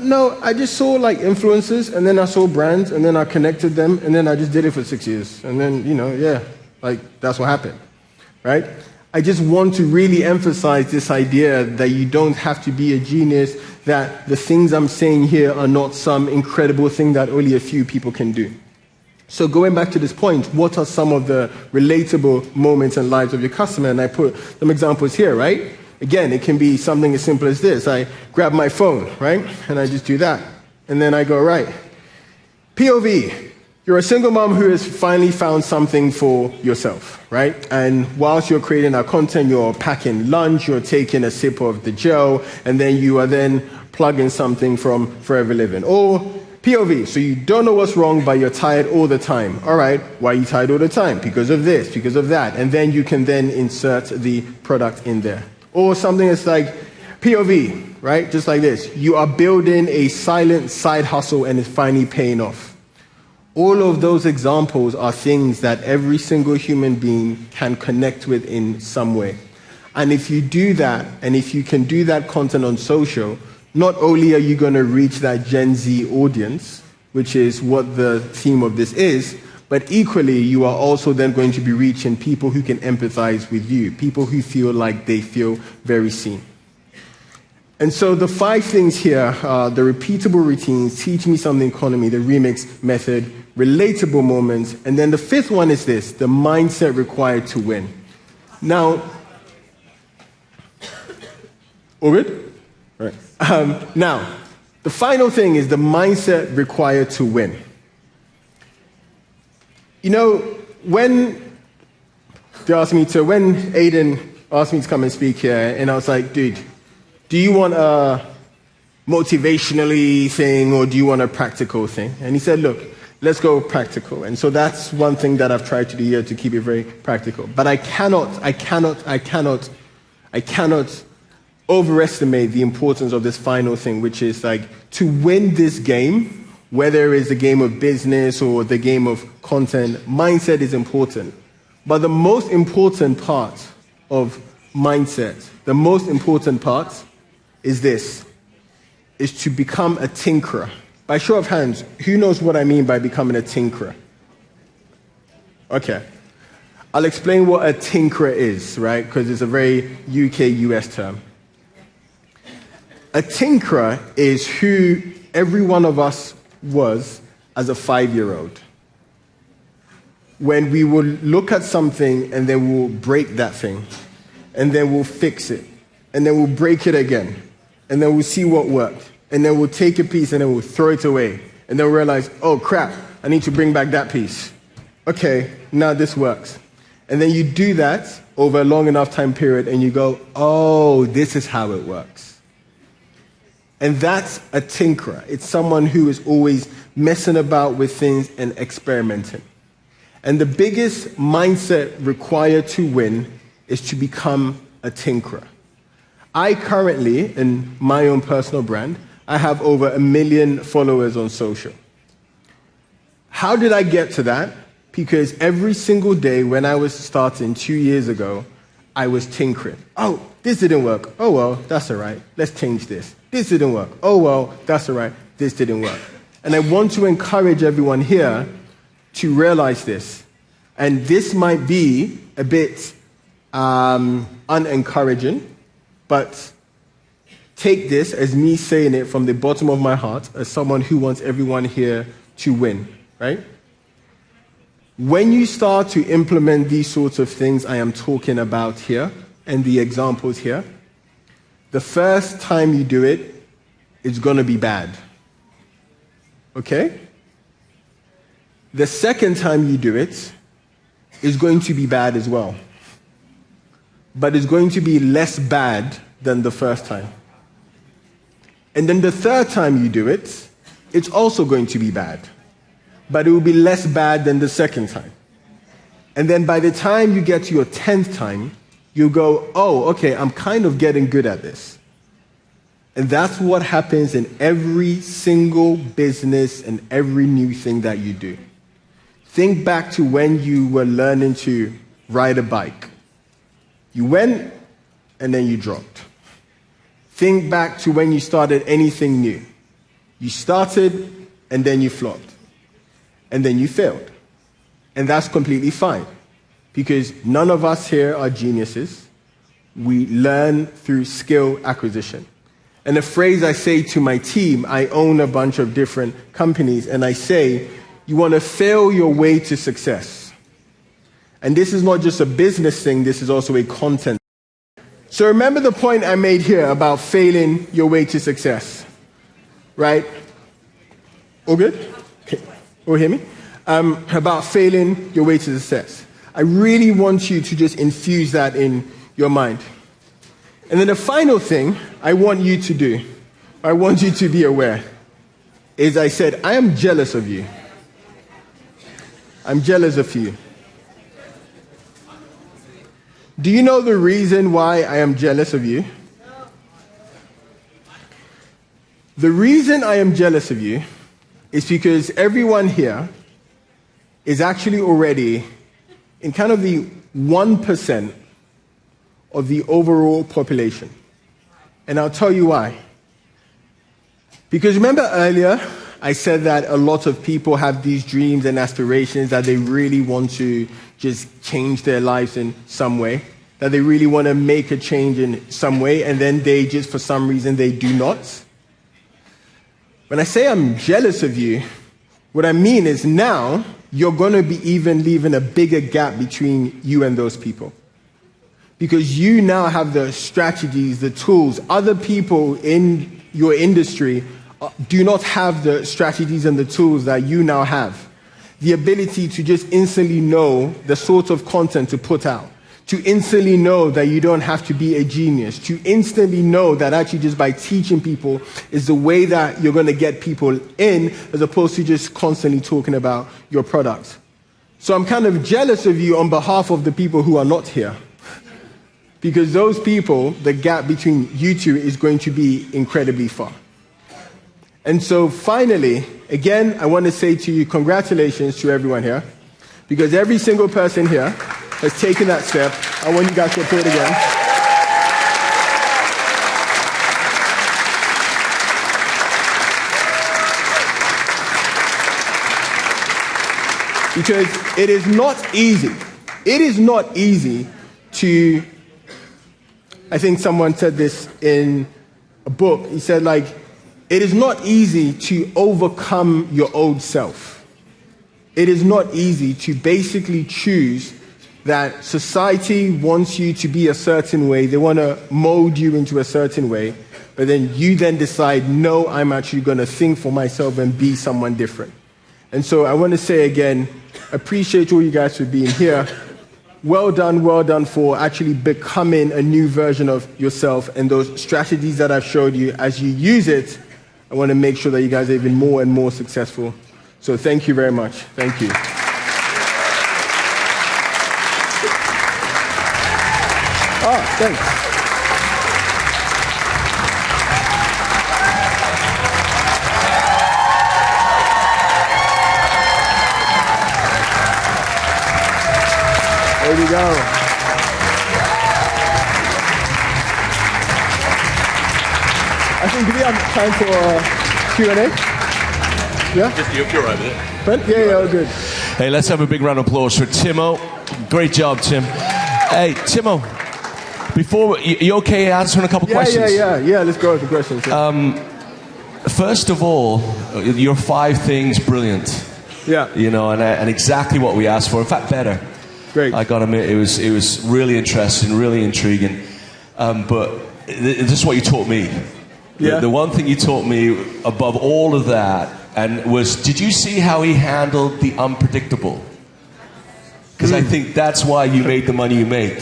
no, I just saw like influencers, and then I saw brands, and then I connected them, and then I just did it for 6 years. And then, like that's what happened, right? I just want to really emphasize this idea that you don't have to be a genius, that the things I'm saying here are not some incredible thing that only a few people can do. So going back to this point, what are some of the relatable moments and lives of your customer? And I put some examples here, right? Again, it can be something as simple as this. I grab my phone, right? And I just do that. And then I go, right. POV. You're a single mom who has finally found something for yourself, right? And whilst you're creating our content, you're packing lunch, you're taking a sip of the gel, and then you are then plugging something from Forever Living. Or POV, so you don't know what's wrong, but you're tired all the time. All right, why are you tired all the time? Because of this, because of that. And then you can then insert the product in there. Or something that's like POV, right? Just like this. You are building a silent side hustle and it's finally paying off. All of those examples are things that every single human being can connect with in some way. And if you do that, and if you can do that content on social, not only are you going to reach that Gen Z audience, which is what the theme of this is, but equally you are also then going to be reaching people who can empathize with you, people who feel like they feel very seen. And so the 5 things here are the repeatable routines, teach me something economy, the remix method, relatable moments, and then the fifth one is this, the mindset required to win. Now, all good? All right. Now, the final thing is the mindset required to win. You know, when Aiden asked me to come and speak here, and I was like, dude, do you want a motivationally thing or do you want a practical thing? And he said, look, let's go practical. And so that's one thing that I've tried to do here to keep it very practical. But I cannot overestimate the importance of this final thing, which is like to win this game, whether it's the game of business or the game of content, mindset is important. But the most important part of mindset, the most important part is this, is to become a tinkerer. By show of hands, who knows what I mean by becoming a tinkerer? Okay. I'll explain what a tinkerer is, right? Because it's a very UK-US term. A tinkerer is who every one of us was as a 5-year-old. When we will look at something and then we'll break that thing, and then we'll fix it, and then we'll break it again, and then we'll see what worked, and then we'll take a piece and then we'll throw it away, and then we'll realize, oh crap, I need to bring back that piece. Okay, now this works. And then you do that over a long enough time period and you go, oh, this is how it works. And that's a tinkerer. It's someone who is always messing about with things and experimenting. And the biggest mindset required to win is to become a tinkerer. I currently, in my own personal brand, I have over 1 million followers on social. How did I get to that? Because every single day when I was starting 2 years ago, I was tinkering. Oh, this didn't work. Oh, well, that's all right. Let's change this. This didn't work. Oh, well, that's all right. This didn't work. And I want to encourage everyone here to realize this. And this might be a bit unencouraging, but take this as me saying it from the bottom of my heart as someone who wants everyone here to win, right? When you start to implement these sorts of things I am talking about here and the examples here, the first time you do it, it's going to be bad. Okay? The second time you do it is going to be bad as well. But it's going to be less bad than the first time. And then the third time you do it, it's also going to be bad. But it will be less bad than the second time. And then by the time you get to your 10th time, you'll go, oh, okay, I'm kind of getting good at this. And that's what happens in every single business and every new thing that you do. Think back to when you were learning to ride a bike. You went and then you dropped. Think back to when you started anything new. You started and then you flopped. And then you failed. And that's completely fine. Because none of us here are geniuses. We learn through skill acquisition. And a phrase I say to my team, I own a bunch of different companies, and I say, you want to fail your way to success. And this is not just a business thing, this is also a content. So remember the point I made here about failing your way to success, right? All good? Okay. All hear me? About failing your way to success. I really want you to just infuse that in your mind. And then the final thing I want you to do, I want you to be aware, is I said, I am jealous of you. I'm jealous of you. Do you know the reason why I am jealous of you? The reason I am jealous of you is because everyone here is actually already in kind of the 1% of the overall population. And I'll tell you why. Because remember earlier, I said that a lot of people have these dreams and aspirations that they really want to just change their lives in some way, that they really want to make a change in some way, and then they just, for some reason, they do not. When I say I'm jealous of you, What I mean is now you're going to be even leaving a bigger gap between you and those people. Because you now have the strategies, the tools. Other people in your industry do not have the strategies and the tools that you now have. The ability to just instantly know the sort of content to put out. To instantly know that you don't have to be a genius. To instantly know that actually just by teaching people is the way that you're going to get people in, as opposed to just constantly talking about your product. So I'm kind of jealous of you on behalf of the people who are not here. Because those people, the gap between you two is going to be incredibly far. And so finally, again, I want to say to you, congratulations to everyone here. Because every single person here has taken that step. I want you guys to applaud again. Because it is not easy. It is not easy to, I think someone said this in a book. He said, like, it is not easy to overcome your old self. It is not easy to basically choose that society wants you to be a certain way. They want to mold you into a certain way. But then you then decide, no, I'm actually going to think for myself and be someone different. And so I want to say again, appreciate all you guys for being here. Well done for actually becoming a new version of yourself, and those strategies that I've showed you, as you use it, I want to make sure that you guys are even more and more successful. So thank you very much. Thank you. Thanks. There we go. I think, do we have time for Q&A? Yeah? Just you're right with it. But, yeah, all good. Hey, let's have a big round of applause for Timo. Great job, Tim. Hey, Timo, before, you okay answering a couple questions? Yeah, let's go with the questions. Yeah. First of all, your 5 things, brilliant. Yeah. You know, and exactly what we asked for. In fact, better. Great. I gotta admit, it was really interesting, really intriguing. But this is what you taught me. Yeah. The one thing you taught me above all of that, and was, did you see how he handled the unpredictable? Because I think that's why you made the money you make.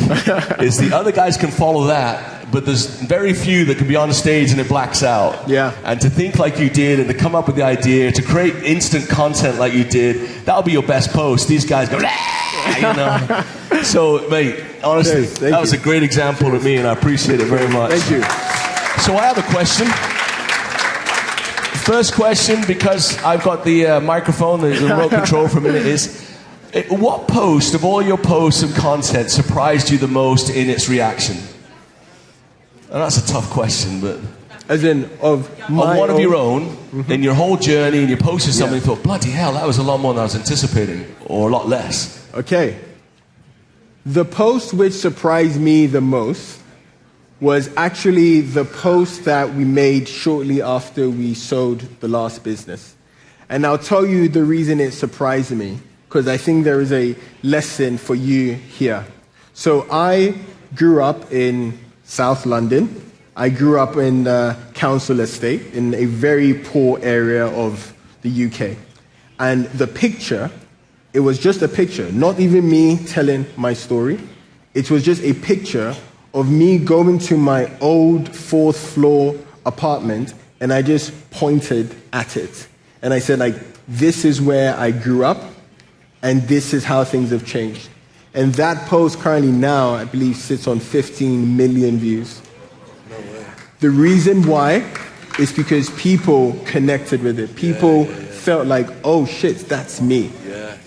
Is the other guys can follow that, but there's very few that can be on stage and it blacks out. Yeah. And to think like you did, and to come up with the idea, to create instant content like you did, that'll be your best post. These guys go, you know. So, mate, honestly, that was a great example to me, and I appreciate it very much. Thank you. So I have a question. First question, because I've got the microphone, the remote control for a minute, is what post of all your posts and content surprised you the most in its reaction? And that's a tough question, but... As in, of one of your own, in your whole journey, and you posted something and thought, bloody hell, that was a lot more than I was anticipating, or a lot less. Okay. The post which surprised me the most was actually the post that we made shortly after we sold the last business. And I'll tell you the reason it surprised me, because I think there is a lesson for you here. So I grew up in South London. I grew up in the council estate in a very poor area of the UK. And the picture, it was just a picture, not even me telling my story. It was just a picture of me going to my old 4th floor apartment, and I just pointed at it. And I said, like, this is where I grew up, and this is how things have changed. And that post currently now, I believe, sits on 15 million views. No way. The reason why is because people connected with it. People felt like, oh shit, that's me.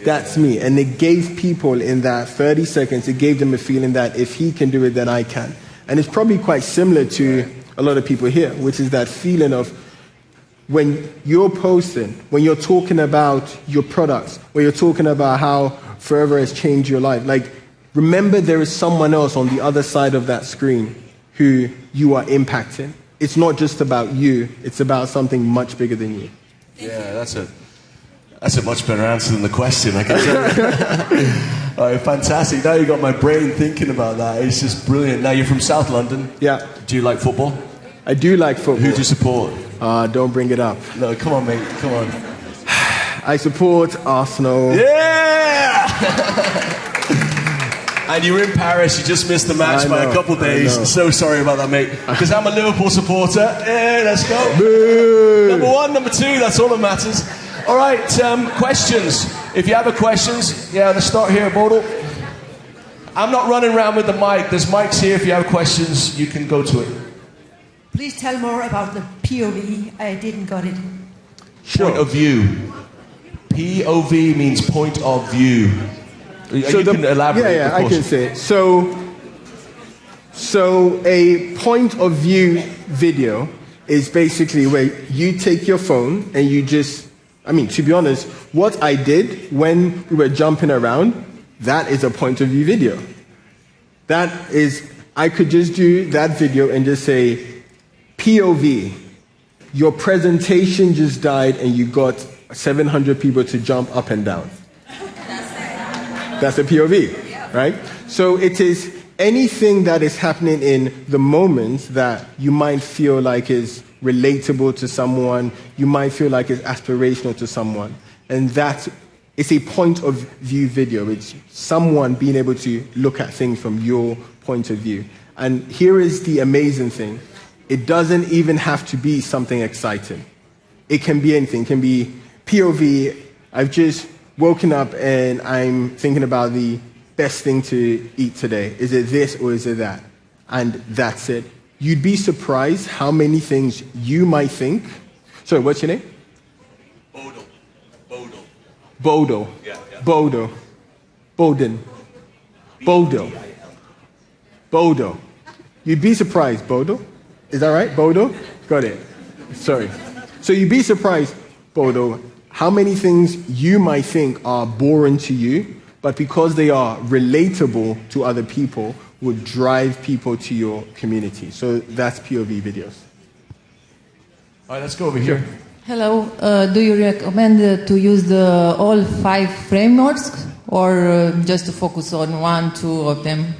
That's me. And it gave people in that 30 seconds, it gave them a feeling that if he can do it, then I can. And it's probably quite similar to a lot of people here, which is that feeling of when you're posting, when you're talking about your products, when you're talking about how Forever has changed your life, like, remember there is someone else on the other side of that screen who you are impacting. It's not just about you, it's about something much bigger than you. Yeah, that's it. That's a much better answer than the question, I can tell you. All right, fantastic. Now you got my brain thinking about that. It's just brilliant. Now you're from South London. Yeah. Do you like football? I do like football. Who do you support? Don't bring it up. No, come on, mate. Come on. I support Arsenal. Yeah! And you were in Paris. You just missed the match by a couple of days. So sorry about that, mate. Because I'm a Liverpool supporter. Yeah, let's go. Boo. Number 1, number 2. That's all that matters. All right, questions. If you have a questions, let's start here, Bodo. I'm not running around with the mic. There's mics here. If you have questions, you can go to it. Please tell more about the POV. I didn't got it. Sure. Point of view. POV means point of view. So you can elaborate. Yeah, I can say it. So a point of view video is basically where you take your phone and you just, to be honest, what I did when we were jumping around, that is a point of view video. That is, I could just do that video and just say, POV, your presentation just died and you got 700 people to jump up and down. That's a POV, right? So it is anything that is happening in the moment that you might feel like is relatable to someone, you might feel like is aspirational to someone. And that is a point of view video. It's someone being able to look at things from your point of view. And here is the amazing thing. It doesn't even have to be something exciting. It can be anything. It can be POV, I've just woken up and I'm thinking about the best thing to eat today. Is it this or is it that? And that's it. You'd be surprised how many things you might think. Sorry, what's your name? Bodo. Yeah. Bodo. Boden. Bodo. You'd be surprised, Bodo. Is that right? Bodo? Got it. Sorry. So you'd be surprised, Bodo, how many things you might think are boring to you, but because they are relatable to other people, would drive people to your community. So that's POV videos. All right, let's go over here. Hello. Do you recommend to use all 5 frameworks or just to focus on 1, 2 of them?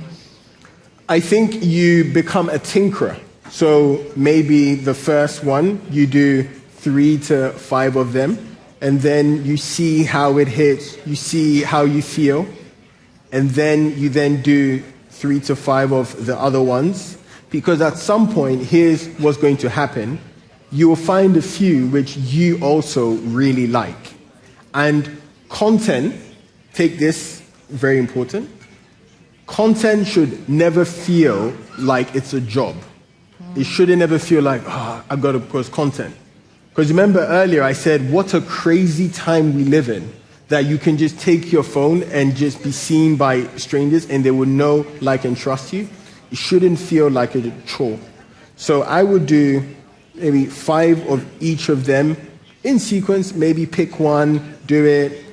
I think you become a tinkerer. So maybe the first one, you do 3 to 5 of them, and then you see how it hits, you see how you feel, and then you do 3 to 5 of the other ones, because at some point, here's what's going to happen. You will find a few which you also really like. And content, take this, very important, content should never feel like it's a job. It shouldn't ever feel like, I've got to post content. Because remember earlier I said, what a crazy time we live in, that you can just take your phone and just be seen by strangers and they will know, like, and trust you. It shouldn't feel like a chore. So I would do maybe 5 of each of them in sequence, maybe pick one, do it,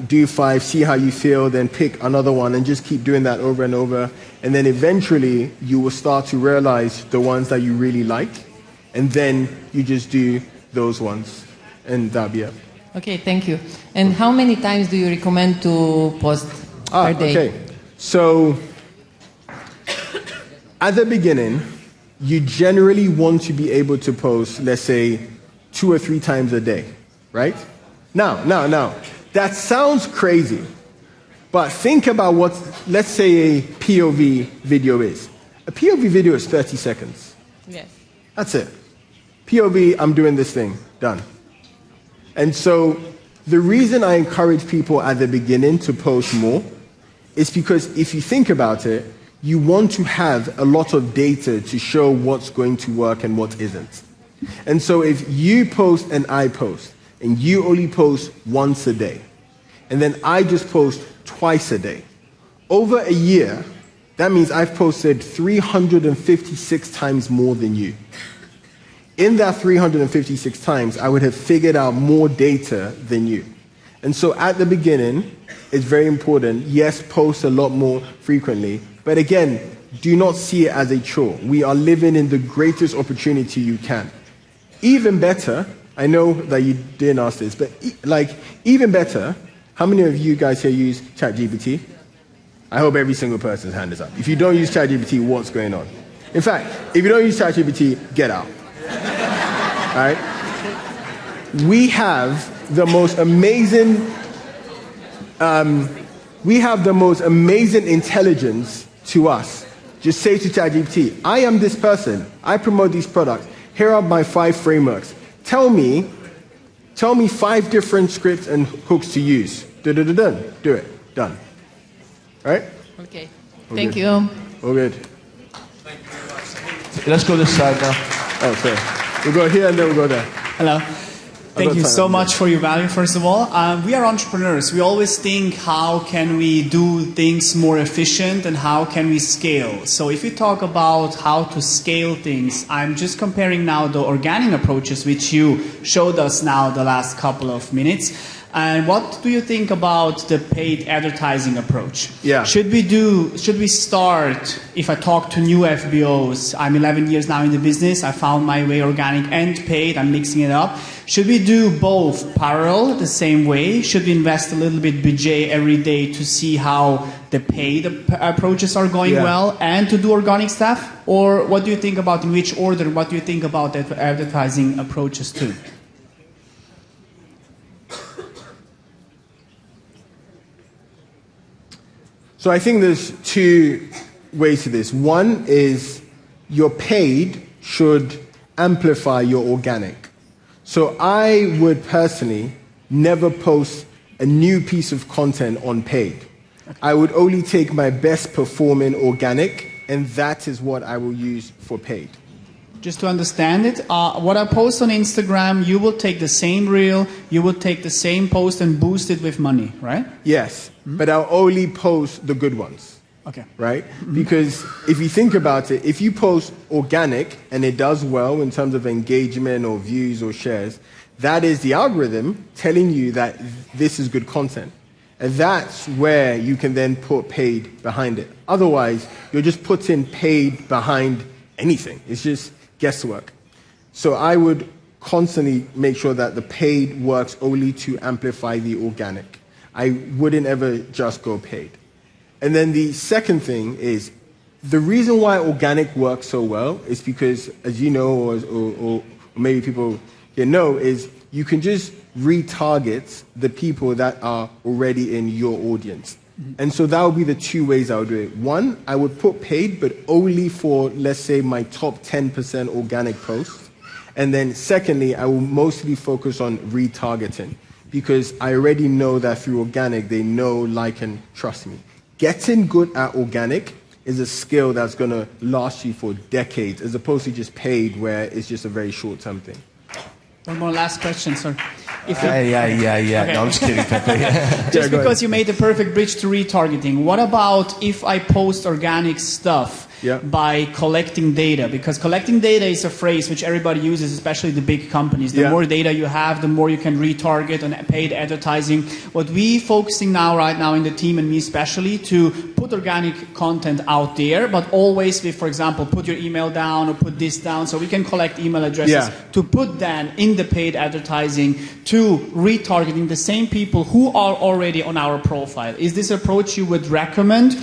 do 5, see how you feel, then pick another one and just keep doing that over and over. And then eventually you will start to realize the ones that you really like. And then you just do those ones. And that'll be it. Okay, thank you. And how many times do you recommend to post per day? Okay. So at the beginning, you generally want to be able to post, let's say, 2 or 3 times a day, right? Now, that sounds crazy, but think about what, let's say, a POV video is. A POV video is 30 seconds. Yes. That's it. POV, I'm doing this thing, done. And so the reason I encourage people at the beginning to post more is because if you think about it, you want to have a lot of data to show what's going to work and what isn't. And so if you post and I post, and you only post once a day, and then I just post twice a day, over a year, that means I've posted 356 times more than you. In that 356 times, I would have figured out more data than you. And so at the beginning, it's very important, yes, post a lot more frequently, but again, do not see it as a chore. We are living in the greatest opportunity you can. Even better, I know that you didn't ask this, but even better, how many of you guys here use ChatGPT? I hope every single person's hand is up. If you don't use ChatGPT, what's going on? In fact, if you don't use ChatGPT, get out. All right? We have the most amazing intelligence to us. Just say to ChatGPT, I am this person. I promote these products. Here are my 5 frameworks. Tell me 5 different scripts and hooks to use. Do it. Done. Right? Okay. All Thank good. you. All good. Let's go this side now. Oh, sorry. We'll go here and then we'll go there. Hello. Thank you so much for your value, first of all. We are entrepreneurs. We always think, how can we do things more efficient and how can we scale? So if you talk about how to scale things, I'm just comparing now the organic approaches, which you showed us now the last couple of minutes. And what do you think about the paid advertising approach? Yeah. Should we start, if I talk to new FBOs, I'm 11 years now in the business, I found my way organic and paid, I'm mixing it up. Should we do both parallel the same way? Should we invest a little bit budget every day to see how the paid approaches are going well and to do organic stuff? Or what do you think about, in which order, what do you think about the advertising approaches too? So I think there's 2 ways to this. One is your paid should amplify your organic. So I would personally never post a new piece of content on paid. I would only take my best performing organic, and that is what I will use for paid. Just to understand it, what I post on Instagram, you will take the same reel, you will take the same post and boost it with money, right? Yes, but I'll only post the good ones. Okay. Right? Because if you think about it, if you post organic and it does well in terms of engagement or views or shares, that is the algorithm telling you that this is good content. And that's where you can then put paid behind it. Otherwise, you're just putting paid behind anything. It's just guesswork. So I would constantly make sure that the paid works only to amplify the organic. I wouldn't ever just go paid. And then the second thing is, the reason why organic works so well is because, as you know, or maybe people here know, is you can just retarget the people that are already in your audience. And so that would be the 2 ways I would do it. One, I would put paid, but only for, let's say, my top 10% organic posts. And then secondly, I will mostly focus on retargeting, because I already know that through organic, they know, like, and trust me. Getting good at organic is a skill that's going to last you for decades, as opposed to just paid, where it's just a very short-term thing. One more last question, sir. Yeah. Okay. No, I'm just kidding, Pepe. Just because you made the perfect bridge to retargeting, what about if I post organic stuff by collecting data? Because collecting data is a phrase which everybody uses, especially the big companies. The more data you have, the more you can retarget on paid advertising. What we focusing now, right now in the team, and me especially, to put organic content out there, but always with, for example, put your email down or put this down, so we can collect email addresses to put then in the paid advertising to retargeting the same people who are already on our profile. Is this approach you would recommend?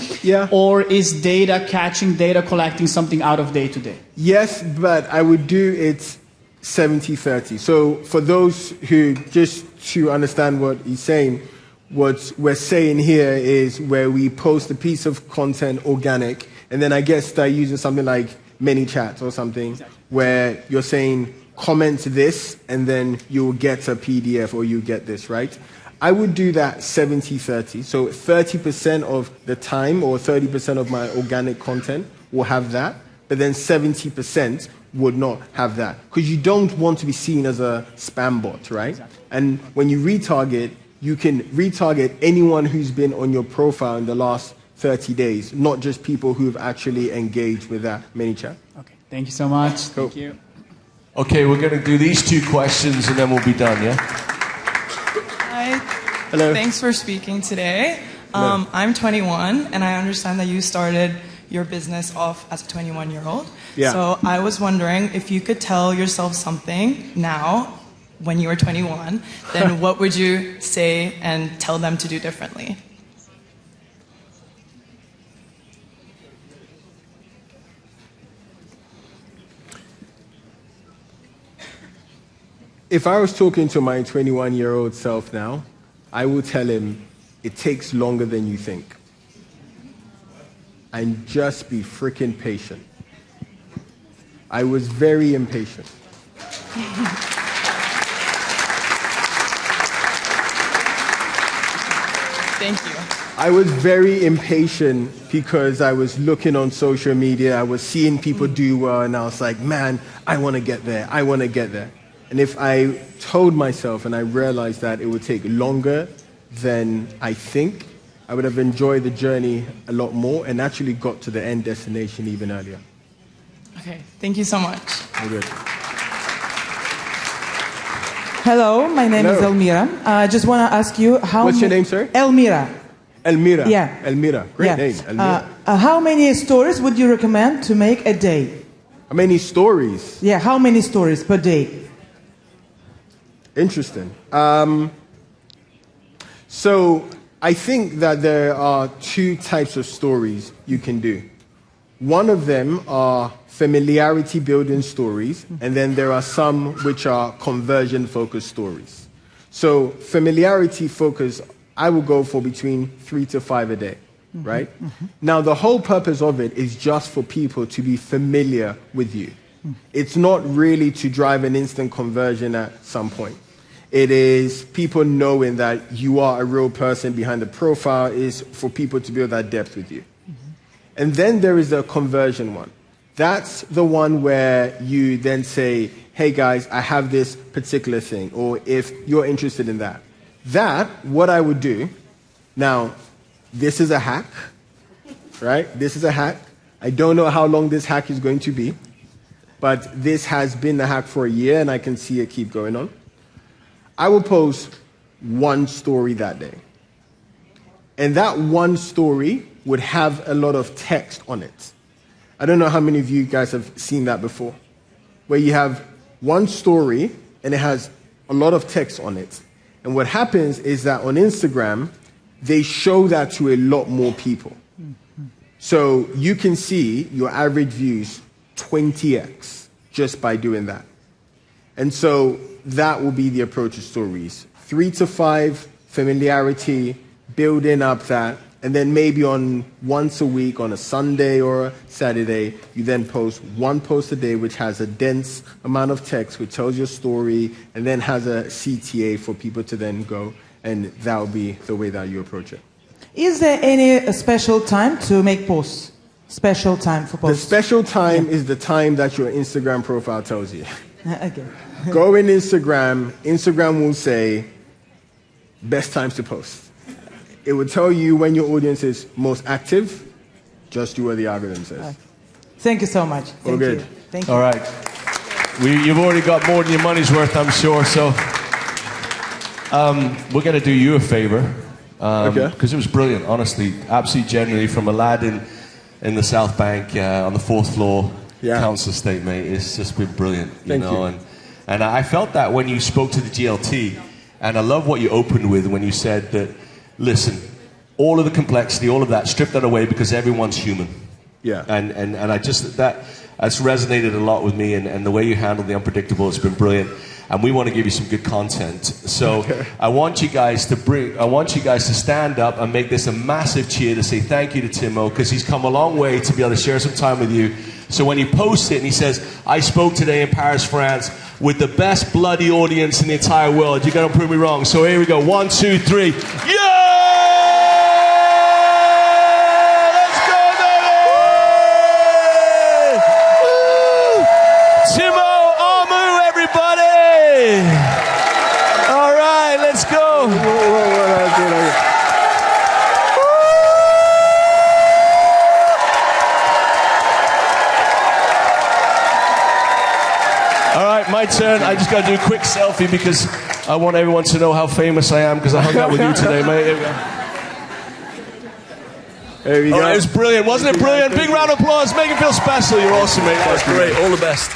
Or is data catching, data collecting something out of day to day? Yes, but I would do it 70-30. So for those who, just to understand what he's saying, what we're saying here is where we post a piece of content organic, and then I guess start using something like ManyChat or something, where you're saying, comment this, and then you'll get a PDF or you get this, right? I would do that 70-30. So 30% of the time or 30% of my organic content will have that, but then 70% would not have that. Because you don't want to be seen as a spam bot, right? And when you retarget, you can retarget anyone who's been on your profile in the last 30 days, not just people who've actually engaged with that ManyChat. Okay, thank you so much. Cool. Thank you. Okay, we're going to do these 2 questions and then we'll be done, yeah? Hi. Hello. Thanks for speaking today. I'm 21, and I understand that you started your business off as a 21-year-old. Yeah. So I was wondering if you could tell yourself something now when you were 21, then what would you say and tell them to do differently? If I was talking to my 21-year-old self now, I would tell him, it takes longer than you think. And just be freaking patient. I was very impatient. Thank you. I was very impatient because I was looking on social media, I was seeing people do well, and I was like, man, I want to get there, I want to get there. And if I told myself and I realized that it would take longer than I think, I would have enjoyed the journey a lot more and actually got to the end destination even earlier. Okay, thank you so much. You're good. Hello, my name is Elmira. I just want to ask you how... What's your name, sir? Elmira. Elmira. Yeah. Elmira. Great name. Elmira. How many stories would you recommend to make a day? How many stories? Yeah, how many stories per day? Interesting. So I think that there are two types of stories you can do. One of them are familiarity building stories, and then there are some which are conversion focused stories. So familiarity focused, I will go for between 3 to 5 a day, right? Now the whole purpose of it is just for people to be familiar with you. It's not really to drive an instant conversion at some point. It is people knowing that you are a real person behind the profile, is for people to build that depth with you. And then there is the conversion one. That's the one where you then say, hey guys, I have this particular thing, or if you're interested in that. That, what I would do, now, this is a hack, right? This is a hack. I don't know how long this hack is going to be, but this has been the hack for a year and I can see it keep going on. I will post one story that day. And that one story would have a lot of text on it. I don't know how many of you guys have seen that before, where you have one story and it has a lot of text on it. And what happens is that on Instagram, they show that to a lot more people. So you can see your average views 20x just by doing that. And so that will be the approach to stories. 3 to 5, familiarity, building up that, and then maybe on once a week, on a Sunday or a Saturday, you then post one post a day which has a dense amount of text, which tells your story, and then has a CTA for people to then go, and that will be the way that you approach it. Is there any special time to make posts? Special time for posts? The special time is the time that your Instagram profile tells you. Okay. Go in Instagram. Instagram will say, best times to post. It will tell you when your audience is most active. Just do what the algorithm says. Okay. Thank you so much. All good. You. Thank you. All right. You've already got more than your money's worth, I'm sure. So we're going to do you a favor. Because it was brilliant, honestly. Absolutely genuinely, from a lad in the South Bank on the 4th floor council estate, mate. It's just been brilliant. Thank you. And I felt that when you spoke to the GLT, and I love what you opened with when you said that, listen, all of the complexity, all of that, strip that away because everyone's human. Yeah. And I just, that's resonated a lot with me, and the way you handled the unpredictable has been brilliant. And we want to give you some good content. So I want you guys to stand up and make this a massive cheer to say thank you to Timo, because he's come a long way to be able to share some time with you. So when he posts it and he says, I spoke today in Paris, France, with the best bloody audience in the entire world, you're going to prove me wrong. So here we go. 1, 2, 3. Yeah! All right, let's go. All right, my turn. I just got to do a quick selfie because I want everyone to know how famous I am because I hung out with you today, mate. Here we go. There we go. It was brilliant. Wasn't it brilliant? Big round of applause. Make it feel special. You're awesome, mate. That's great. All the best.